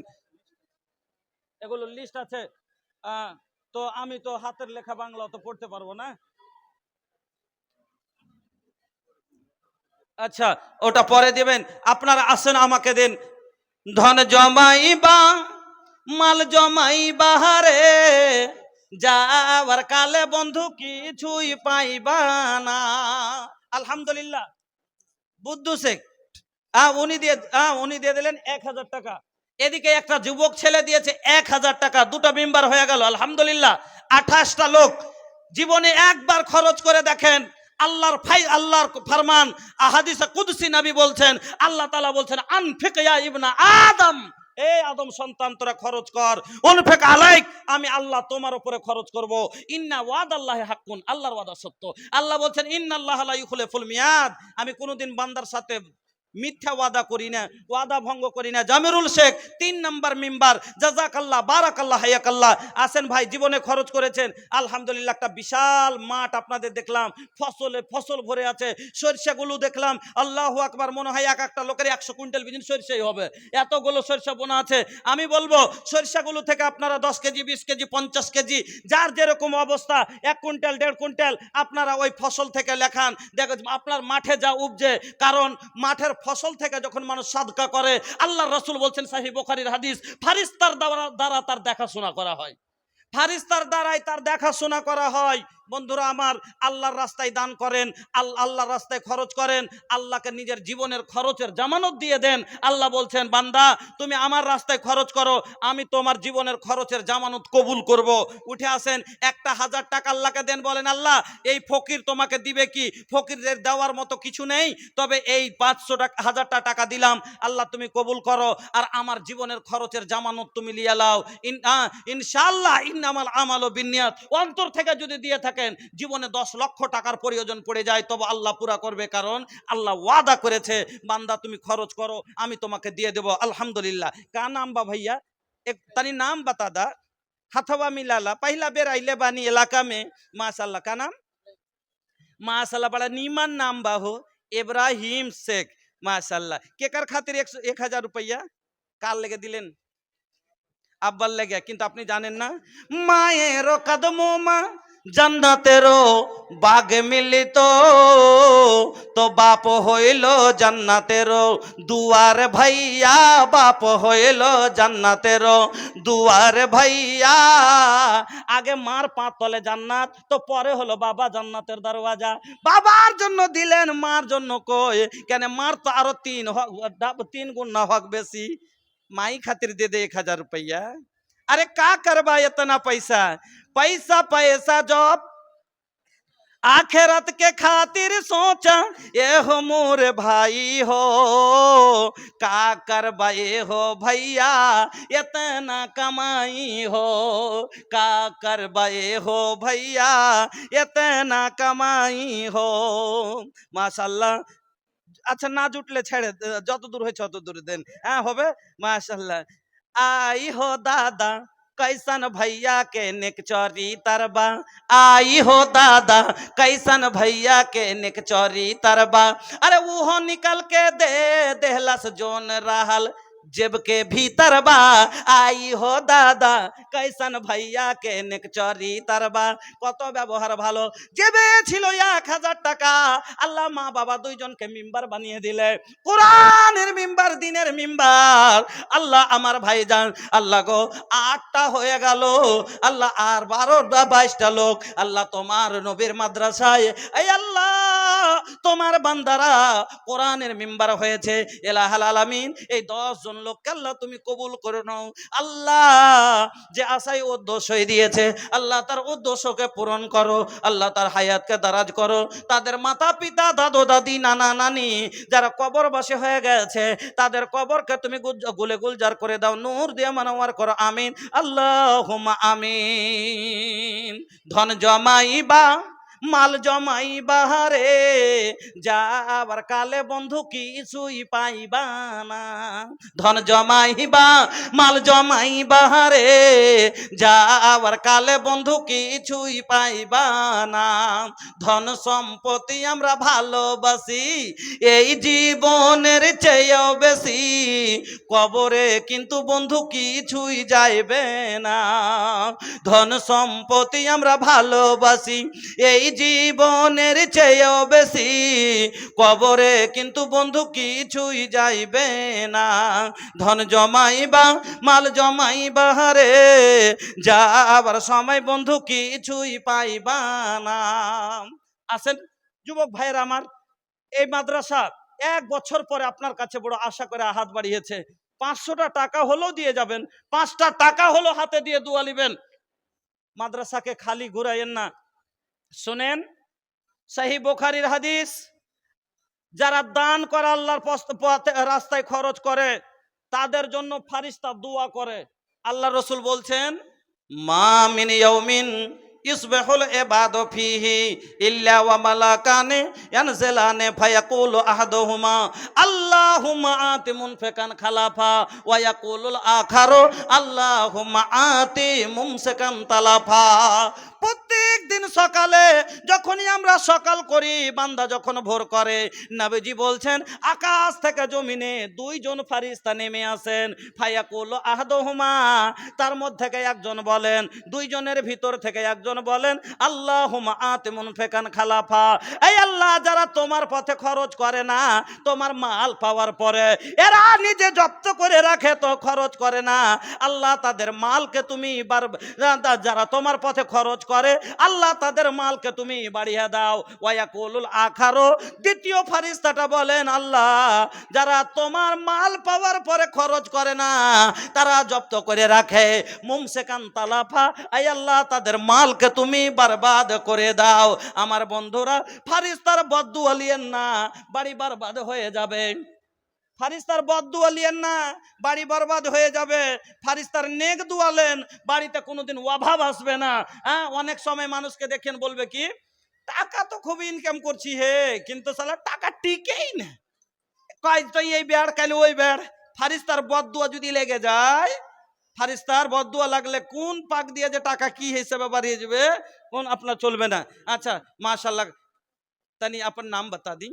এগুলো লিস্ট আছে। তো আমি তো হাতের লেখা বাংলা তো পড়তে পারবো না, আচ্ছা ওটা পরে দিবেন। আপনারা আসেন, আমাকে দেন। ধন জমাইবা মাল জমাইবা রে, যাওয়ার কালে বন্ধু কিছুই পাইবা না। আলহামদুলিল্লাহ, বুদ্ধু শেখ উনি দিয়ে দিলেন 1000 টাকা। এদিকে একটা যুবক ছেলে দিয়েছে 1000 টাকা, 2টা মেম্বার হয়ে গেল। আলহামদুলিল্লাহ, 28টা লোক। জীবনে একবার খরচ করে দেখেন, আল্লাহর ফরমান, আহাদিসে কুদসি নবী বলছেন, আল্লাহ তাআলা বলছেন আনফিক ইয়া ইবনা আদম, এ আদম সন্তান তোরা খরচ কর, উনফিক আলাইক, আমি আল্লাহ তোমার উপরে খরচ করব, ইন্না ওয়াদাল্লাহি হাক্কুন, আল্লাহর ওয়াদা সত্য। আল্লাহ বলছেন ইন্নাল্লাহা লা ইউখলিফুল মিয়াদ, আমি কোনোদিন বান্দার সাথে মিথ্যা ওয়াদা করি না, ওয়াদা ভঙ্গ করি না। জামিরুল শেখ 3 নাম্বার মেম্বার, জাযাকাল্লাহ, বারাকাল্লাহ, হায়াকাল্লাহ। আসেন ভাই, জীবনে খরচ করেছেন আলহামদুলিল্লাহ। একটা বিশাল মাঠ আপনাদের দেখলাম, ফসল ভরে আছে, সরিষাগুলো দেখলাম, আল্লাহু আকবার, মনে হয় এক একটা লোকের 100 কুইন্টাল বিজিন সরিষাই হবে, এতগুলো সরিষা বোনা আছে। আমি বলবো সরিষাগুলো থেকে আপনারা 10 কেজি, 20 কেজি, 50 কেজি, যার যেরকম অবস্থা, 1 কুইন্টাল 1.5 কুইন্টাল আপনারা ওই ফসল থেকে লেখান, দেখো আপনার মাঠে যা উপজে। কারণ মাঠের ফসল থেকে যখন মানুষ সাদকা করে, আল্লাহর রাসূল বলছেন, সহিহ বুখারীর হাদিস, ফারিস্তার দ্বারা তার দেখাশোনা করা হয়, ফারিস্তার দ্বারাই তার দেখাশোনা করা হয়। বন্ধুরা আমার, আল্লাহর রাস্তায় দান করেন, আল্লাহর রাস্তায় খরচ করেন, আল্লাহকে নিজের জীবনের খরচের জামানত দিয়ে দেন। আল্লাহ বলছেন, বান্দা তুমি আমার রাস্তায় খরচ করো, আমি তোমার জীবনের খরচের জামানত কবুল করব। উঠে আসেন, 1000 টাকা আল্লাহকে দেন, বলেন আল্লাহ এই ফকির তোমাকে দিবে কি, ফকিরদের দেওয়ার মতো কিছু নেই, তবে এই 500 টাকা, 1000টা টাকা দিলাম, আল্লাহ তুমি কবুল করো, আর আমার জীবনের খরচের জামানত তুমি লিয়ে লাও। ইনশাআল্লাহ ইন্নামাল আমালু বিন্নিয়াত, অন্তর থেকে যদি দিয়ে থাকেন, জীবনে 10 লক্ষ টাকার প্রয়োজন পড়ে যায়, তবে আল্লাহ পুরা করবে, কারণ আল্লাহ ওয়াদা করেছে, বান্দা তুমি খরচ করো, আমি তোমাকে দিয়ে দেব। আলহামদুলিল্লাহ। কা নাম বা भैया, एक तनी नाम बता दा, हथवा मिलाला, पहला बेर आइले बानी इलाका में, माशाल्लाह। का नाम? माशाल्लाह, बड़ा नीमन नाम बा हो, इब्राहिम शेख, माशाल्लाह। केकर खातिर 1000 रुपया काल लेके दिलेन? আব্বার লেগে, কিন্তু আপনি জানেন না, মায়ের কদমো মা জান্নাতেরও বাগ মিলিত, তো বাপ হইল জান্নাতেরও দুয়ার ভাইয়া, বাপ হইল জান্নাতেরও দুয়ার ভাইয়া। আগে মার পা তলে জান্নাত, তো পরে হলো বাবা জান্নাতের দরওয়াজা। বাবার জন্য দিলেন, মার জন্য কই কেন? মার তো আরো 3 গুণ না হক বেশি, মাই খাतिर दे दे 1000 रुपया। अरे का करबा इतना पैसा, पैसा पैसा जब आखिरत के खातिर सोचा, ये हो मोरे भाई हो, का करबा ये हो भैया इतना कमाई हो, का करबा ये हो भैया इतना कमाई हो। माशाल्लाह। अच्छा ना जुटले छेड़े যত দূর হয়েছে তত দূর দেন, হ্যাঁ হবে। माशाल्लाह। आई हो दादा कैसन भैया के नेकचौरी तरबा, आई हो दादा कैसन भैया के नेकचौरी तरबा, अरे वो निकल के दे देहलस जोन रहल जेब के भीतर बा, आई हो दादा कैसन भैया के नेकचौरी तरबा। কত ব্যবহার ভালো। জেবে ছিল 1000 টাকা, আল্লাহ মা বাবা দুইজনকে মিম্বার বানিয়ে দিলে, কোরআনের মিম্বার, দিনের মিম্বার। আল্লাহ আমার ভাইজান, আল্লাহ গো 8টা হয়ে গেল, আল্লাহ আর 12টা 22টা লোক আল্লাহ তোমার নবীর মাদ্রাসায়, এই আল্লাহ তোমার বান্দারা কোরআনের মিম্বার হয়েছে। ইলাহুল আলামিন এই 10 জন লোককে আল্লাহ তুমি কবুল করে নাও। আল্লাহ যে আশায় উদ্দেশ্যই দিয়েছে আল্লাহ তার উদ্দেশ্যকে পূরণ করো, আল্লাহ তার হায়াতকে দারাজ করো। তাদের মাতা পিতা দাদু দাদি নানা নানি যারা কবরবাসী হয়ে গেছে তাদের কবরকে তুমি গুলে গুলজার করে দাও, নূর দিয়ে মানওয়ার করো, আমিন আল্লাহুম্মা আমিন। ধন জমাইবা মাল জমাইবা রে, যাবার কালে বন্ধু কিছুই পাইবা না। ধন জমাইবা মাল জমাইবা রে, যাবার কালে বন্ধু কিছুই পাইবা না। ধন সম্পত্তি আমরা ভালোবাসি এই জীবনের চেয়েও বেশি, কবরে কিন্তু বন্ধু কিছুই যাইবে না। ধন সম্পত্তি আমরা ভালোবাসি এই জীবনের চেয়েও বেশি, কবরে কিন্তু বন্ধু কিছুই যাইবে না। ধন জমাইবা মাল জমাইবা রে, যাবার সময় বন্ধু কিছুই পাইবা না। আসেন যুবক ভাইরা আমার, এই মাদ্রাসা 1 বছর পরে আপনার কাছে বড় আশা করে হাত বাড়িয়েছে। 500টা টাকা হলেও দিয়ে যাবেন, 5টা টাকা হলো হাতে দিয়ে দোয়া নিবেন। মাদ্রাসাকে খালি ঘুরাইয়েন না। শুনেন সহি বুখারীর হাদিস, যারা দান করে আল্লাহর পথে রাস্তায় খরচ করে তাদের জন্য ফেরেশতা দোয়া করে। আল্লাহ রাসূল বলছেন, মা মিন ইয়াউমিন ইসবাহুল ইবাদু ফিহি ইল্লা ওয়া মালাকানে ইয়ানজিলানে ফায়াকুলু আহাদুহুমা আল্লাহুম্মা আতি মুনফিকান খালাফা ওয়া ইয়াকুলুল আখারু আল্লাহুম্মা আতি মুমসিকান তালাফা। প্রত্যেক দিন সকালে যখনই আমরা সকাল করি, বান্দা যখন ভোর করে, নবীজি বলছেন আকাশ থেকে জমিনে 2 জন ফেরেশতা নেমে আসেন। ফায়াকুলু আহাদুহুমা, তার মধ্যে থেকে একজন বলেন, 2 জনের ভিতর থেকে একজন বলেন আল্লাহুম্মা আতি মুনফিকান খালাফা, এই আল্লাহ যারা তোমার পথে খরচ করে না, তোমার মাল পাওয়ার পরে এরা নিজে জব্দ করে রাখে তো খরচ করে না, আল্লাহ তাদের মালকে তুমি যারা তোমার পথে খরচ করে আল্লাহ তাদের মালকে তুমি বাড়িয়ে দাও। ওয়ায়াকুলুল আখারু, দ্বিতীয় ফেরেশতাটা বলেন আল্লাহ যারা তোমার মাল পাওয়ার পরে খরচ করে না, তারা জব্দ করে রাখে, মুমসিকান তালাফা, এই আল্লাহ তাদের মালকে তুমি বরবাদ করে দাও। আমার বন্ধুরা, ফেরেশতার বদদুয়া লিয়েন না, বাড়ি বরবাদ হয়ে যাবে। ফেরেশতার বদদুয়া লিয়েন না, বাড়ি বরবাদ হয়ে যাবে। ফেরেশতার নেক দুয়ালেন, বাড়িতে কোনোদিন অভাব আসবে না। হ্যাঁ, অনেক সময় মানুষকে দেখেন বলবে কি, টাকা তো খুব ইনকাম করছি হে, কিন্তু সালা টাকা টিকেই না, কাজ তো এই বেড় কাল ওই বেড়। ফেরেশতার বদদুয়া যদি লেগে যায়, ফেরেশতার বদদুয়া লাগলে কোন পাক দিয়ে যে টাকা কি হিসেবে বাড়িয়ে যাবে কোন আপনার চলবে না। আচ্ছা माशाल्लाह, तनी अपन नाम बता दी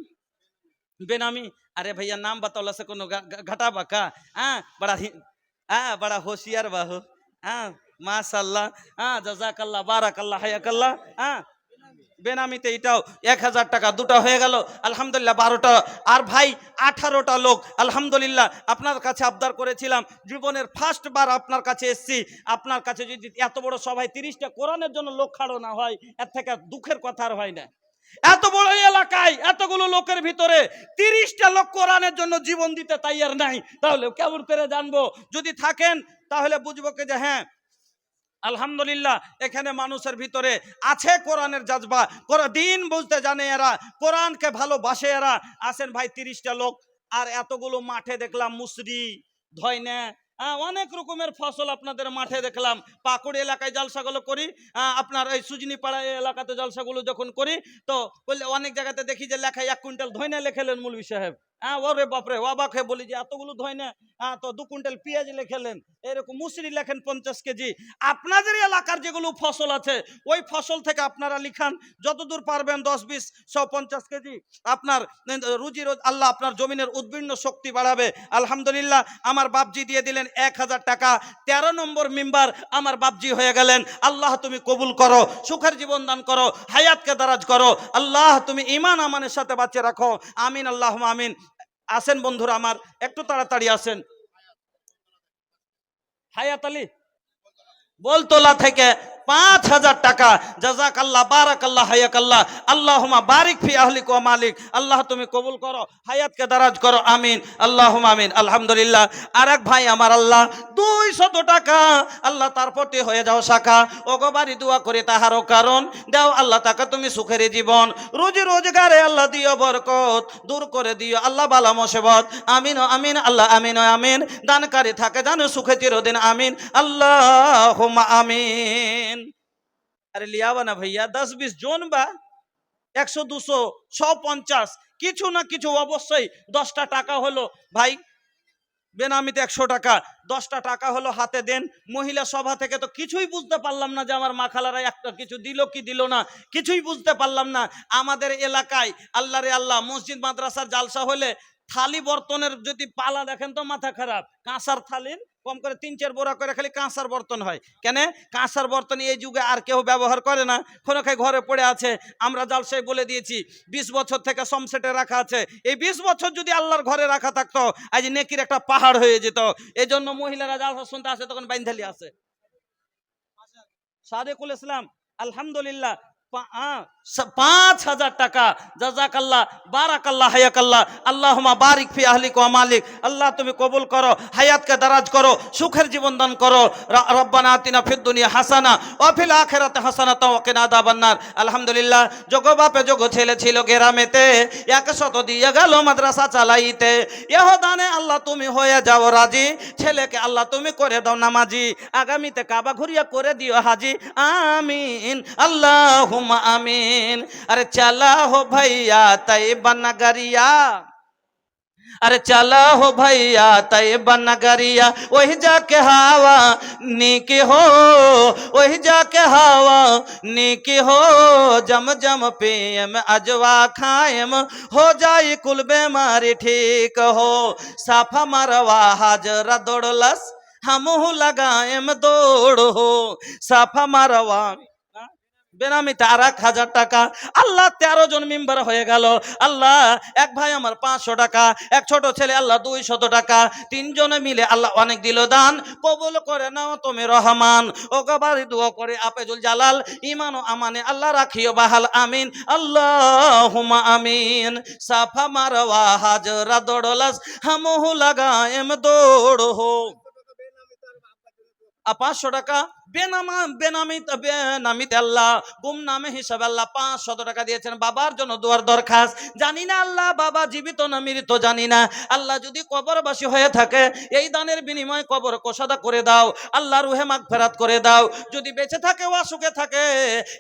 बेनामी। अरे भैया नाम बतौला से कोनो घटा बका। हाँ बड़ा होशियार बाहो। हाँ माशाल्लाह, हाँ जजाकल्लाह बाराकल्लाह हयाकल्लाह। हाँ বেনামিতে এটাও 1000 টাকা, 2টা হয়ে গেল আলহামদুলিল্লাহ, 12টা। আর ভাই 18টা লোক আলহামদুলিল্লাহ। আপনার কাছে আবদার করেছিলাম, জীবনের ফার্স্ট বার আপনার কাছে এসেছি, আপনার কাছে যদি এত বড় সভায় 30টা কোরআনের জন্য লোক খাড়ো না হয়, এর থেকে দুঃখের কথা আর হয় না। এত বড় এলাকায় এতগুলো লোকের ভিতরে 30টা লোক কোরআনের জন্য জীবন দিতে তৈয়ার নাই, তাহলে কেমন করে জানবো? যদি থাকেন তাহলে বুঝবো যে হ্যাঁ আলহামদুলিল্লাহ এখানে মানুষের ভিতরে আছে কোরআনের জাজবা, দিন বুঝতে জানে এরা, কোরআনকে ভালোবাসে এরা। আসেন ভাই 30টা লোক, আর এতগুলো মাঠে দেখলাম মুসরি, ধয়না, অনেক রকমের ফসল আপনাদের মাঠে দেখলাম। পাকুড় এলাকায় জলসাগুলো করি, আপনার এই সুজনি পাড়া এলাকাতে জলসাগুলো যখন করি, তো অনেক জায়গাতে দেখি যে লেখায় 1 কুইন্টাল ধয়না লেখেলেন মৌলভী সাহেব। ওরে বাপরে, অবাক হয়ে বলি যে এতগুলো ধয়না, তো 2 কুইন্টাল পেঁয়াজ লেখেলেন, এরকম মুসরি লেখেন 50 কেজি। আপনাদের এলাকার যেগুলো ফসল আছে ওই ফসল থেকে আপনারা লিখান যতদূর পারবেন, 10, 20, 100, 50 কেজি। আপনার রুজি আল্লাহ আপনার জমিনের উদ্ভিন্ন শক্তি বাড়াবে। আলহামদুলিল্লাহ আমার বাপজি দিয়ে দিলেন 1000 টাকা। 13 নম্বর মেম্বার আমার বাপজি হয়ে গেলেন। আল্লাহ তুমি কবুল করো, সুখের জীবন দান করো, হায়াতকে দারাজ করো। আল্লাহ তুমি ঈমান আমানের সাথে বাঁচিয়ে রাখো, আমিন আল্লাহুম্মা আমিন। আসেন বন্ধুরা আমার, একটু তাড়াতাড়ি আসেন। হায়াত আলী বলতলা থেকে 5000 টাকা। জাযাকাল্লাহ, বারাকাল্লাহ, হায়াকাল্লাহ, আল্লাহুম্মা বারিক ফি আহলিক ওয়া মালিক। আল্লাহ তুমি কবুল করো, হায়াতকে দারাজ করো, আমিন আল্লাহুম্মা আমিন। আলহামদুলিল্লাহ আরেক ভাই আমার আল্লাহ 200 টাকা, আল্লাহ তার প্রতি হয়ে যাও শাখা। ওগো বাড়ি দোয়া করে তাহারও কারণ দাও আল্লাহ, তাকে তুমি সুখের জীবন, রুজি রোজগারে আল্লাহ দিও বরকত, দূর করে দিও আল্লাহ বালা মুসিবত, আমিন ও আমিন আল্লাহ, আমিন ও আমিন। দানকারী থাকে জানো সুখে চিরদিন, আমিন আল্লাহুম্মা আমিন। আরে লিয়াবা না ভাইয়া, 10-20 জন বা 100, 200, 150, কিছু না কিছু অবশ্যই। 10টা টাকা হলো ভাই বেনামিতে 100 টাকা, 10টা টাকা হলো হাতে দেন। মহিলা সভা থেকে তো কিছুই বুঝতে পারলাম না যে আমার মা খালারা একটা কিছু দিল কি দিল না, কিছুই বুঝতে পারলাম না। আমাদের এলাকায় আল্লাহ রে আল্লাহ মসজিদ মাদ্রাসার জালসা হলে থালি বর্তনের যদি পালা দেখেন তো মাথা খারাপ। কাঁসার থালির কম করে 3-4 বোরা করে খালি কাঁসার বর্তন হয়। কেন কাঁসার বর্তন এই যুগে আর কেউ ব্যবহার করে না, কোনো ঘরে পড়ে আছে। আমরা জালসায় বলে দিয়েছি 20 বছর থেকে সমসেটে রাখা আছে। এই 20 বছর যদি আল্লাহর ঘরে রাখা থাকতো আজ নেকির একটা পাহাড় হয়ে যেত। এই জন্য মহিলারা জালসা শুনতে আসে তখন বাইন্ধালি আসে। সাদেকুল ইসলাম আলহামদুলিল্লাহ 5000 টাকা। জাযাকাল্লাহ, বারাকাল্লাহ, হায়াকাল্লাহ, আল্লাহুম্মা বারিক ফি আহলিক ওয়া মালিক। আল্লাহ তুমি কবুল করো, হায়াতকে দারাজ করো, সুখের জীবন দান করো। রব্বানা আতিনা ফিদ দুনিয়া হাসানা ওয়া ফিল আখিরাতি হাসানাতাও ওয়া কিনা আযাবান্নার। আলহামদুলিল্লাহ যোগ বাপে যোগ ছেলে ছিল গেরামেতে, 100 দিয়ে গেল মাদ্রাসা চালাইতে। ইহদানে আল্লাহ তুমি হয়ে যাও রাজি, ছেলেকে আল্লাহ তুমি করে দাও নামাজি, আগামীতে কাবা ঘুরিয়া করে দিও হাজি, আমিন আল্লাহুম্মা আমিন। अरे चला हो भैया तैयबा नगरिया, अरे चला हो भैया तैयबा नगरिया, वही जाके हवा नीकी हो, वही जाके हवा नीकी हो, जम जम पियम अजवा खायम, हो जाए कुल बीमारी ठीक हो, साफा मरवा हाजरा दौड़लस हमहू लगाएम दौड़ हो, साफा मरवा বেনামিতে 1000 টাকা। আল্লাহ 13 জন মেম্বার হয়ে গেল। আল্লাহ এক ভাই আমার 500 টাকা, এক ছোট ছেলে আল্লাহ 200 টাকা, 3 জনে মিলে আল্লাহ অনেক দিল দান, কবুল করে নাও তুমি রহমান। ও গবারি দোয়া করে আফেজুল জালাল ঈমান ও আমানে আল্লাহ রাখিও বাহাল, আমিন আল্লাহুম্মা আমিন। সাফা মারওয়া হাজরা দৌড়লাস হামহু লাগায়েম দৌড় হো। 500 টাকা বেনামিতে আল্লাহ গুমনামে হিসাবে আল্লাহ 500 টাকা দিয়েছেন। বাবার জন্য দোয়ার দরখাস্ত, জানি না আল্লাহ বাবা জীবিত না মৃত জানি না, আল্লাহ যদি কবরবাসী হয়ে থাকে এই দানের বিনিময়ে কবর কোষাদা করে দাও, আল্লাহ রুহে মাগফিরাত করে দাও। যদি বেঁচে থাকে ও অসুখে থাকে,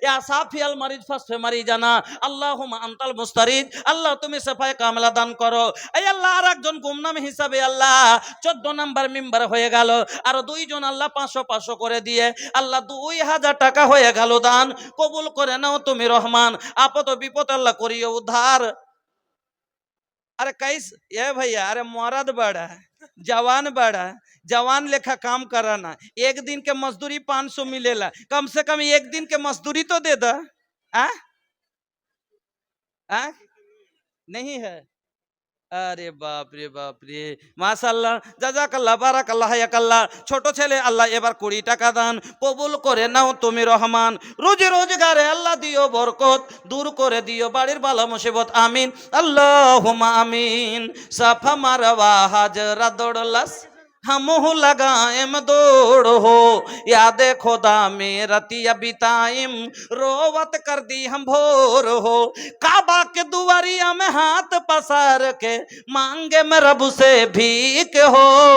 ইয়া সাফিয়াল মারিজ ফাসফে মারি জানা, আল্লাহুম্মা আনতাল মুস্তারিদ, আল্লাহ তুমি সেফায়ে কামেলা দান করো। এই আল্লাহ আর একজন গুমনামে হিসাবে আল্লাহ 14 নাম্বার মেম্বার হয়ে গেল। আর 2 জন আল্লাহ 500 করে দিয়ে আল্লাহ 2000 টাকা হয়ে গেল দান, কবুল করে নাও তুমি রহমান। আপদ বিপদ আল্লাহ করিও উদ্ধার। अरे कैस ये भैया, अरे मर्द बड़ा जवान बड़ा, जवान लेखा काम कराना, एक दिन के मजदूरी 500 मिलेला, कम से कम एक दिन के मजदूरी तो दे दा। नहीं है? আরে বাপ রে মাশাআল্লাহ, জাযাকাল্লাহ, বারাকাল্লাহ, হায়াকাল্লাহ। ছোট ছেলে আল্লাহ এবার 20 টাকা দান, কবুল করে নাও তুমি রহমান। রুজি রোজগারে আল্লাহ দিও বরকত, দূর করে দিও বাড়ির বালা মুসিবত, আমিন আল্লাহুম্মা আমিন। সাফা মারওয়া হাজরা দৌড়লাস हम लगाएम दौड़ हो, याद खुदा में रतिया बिताइम, रोवत कर दी हम भोर हो। काबा के दुआरिया में हाथ पसार के मांगे में रब से भीख हो।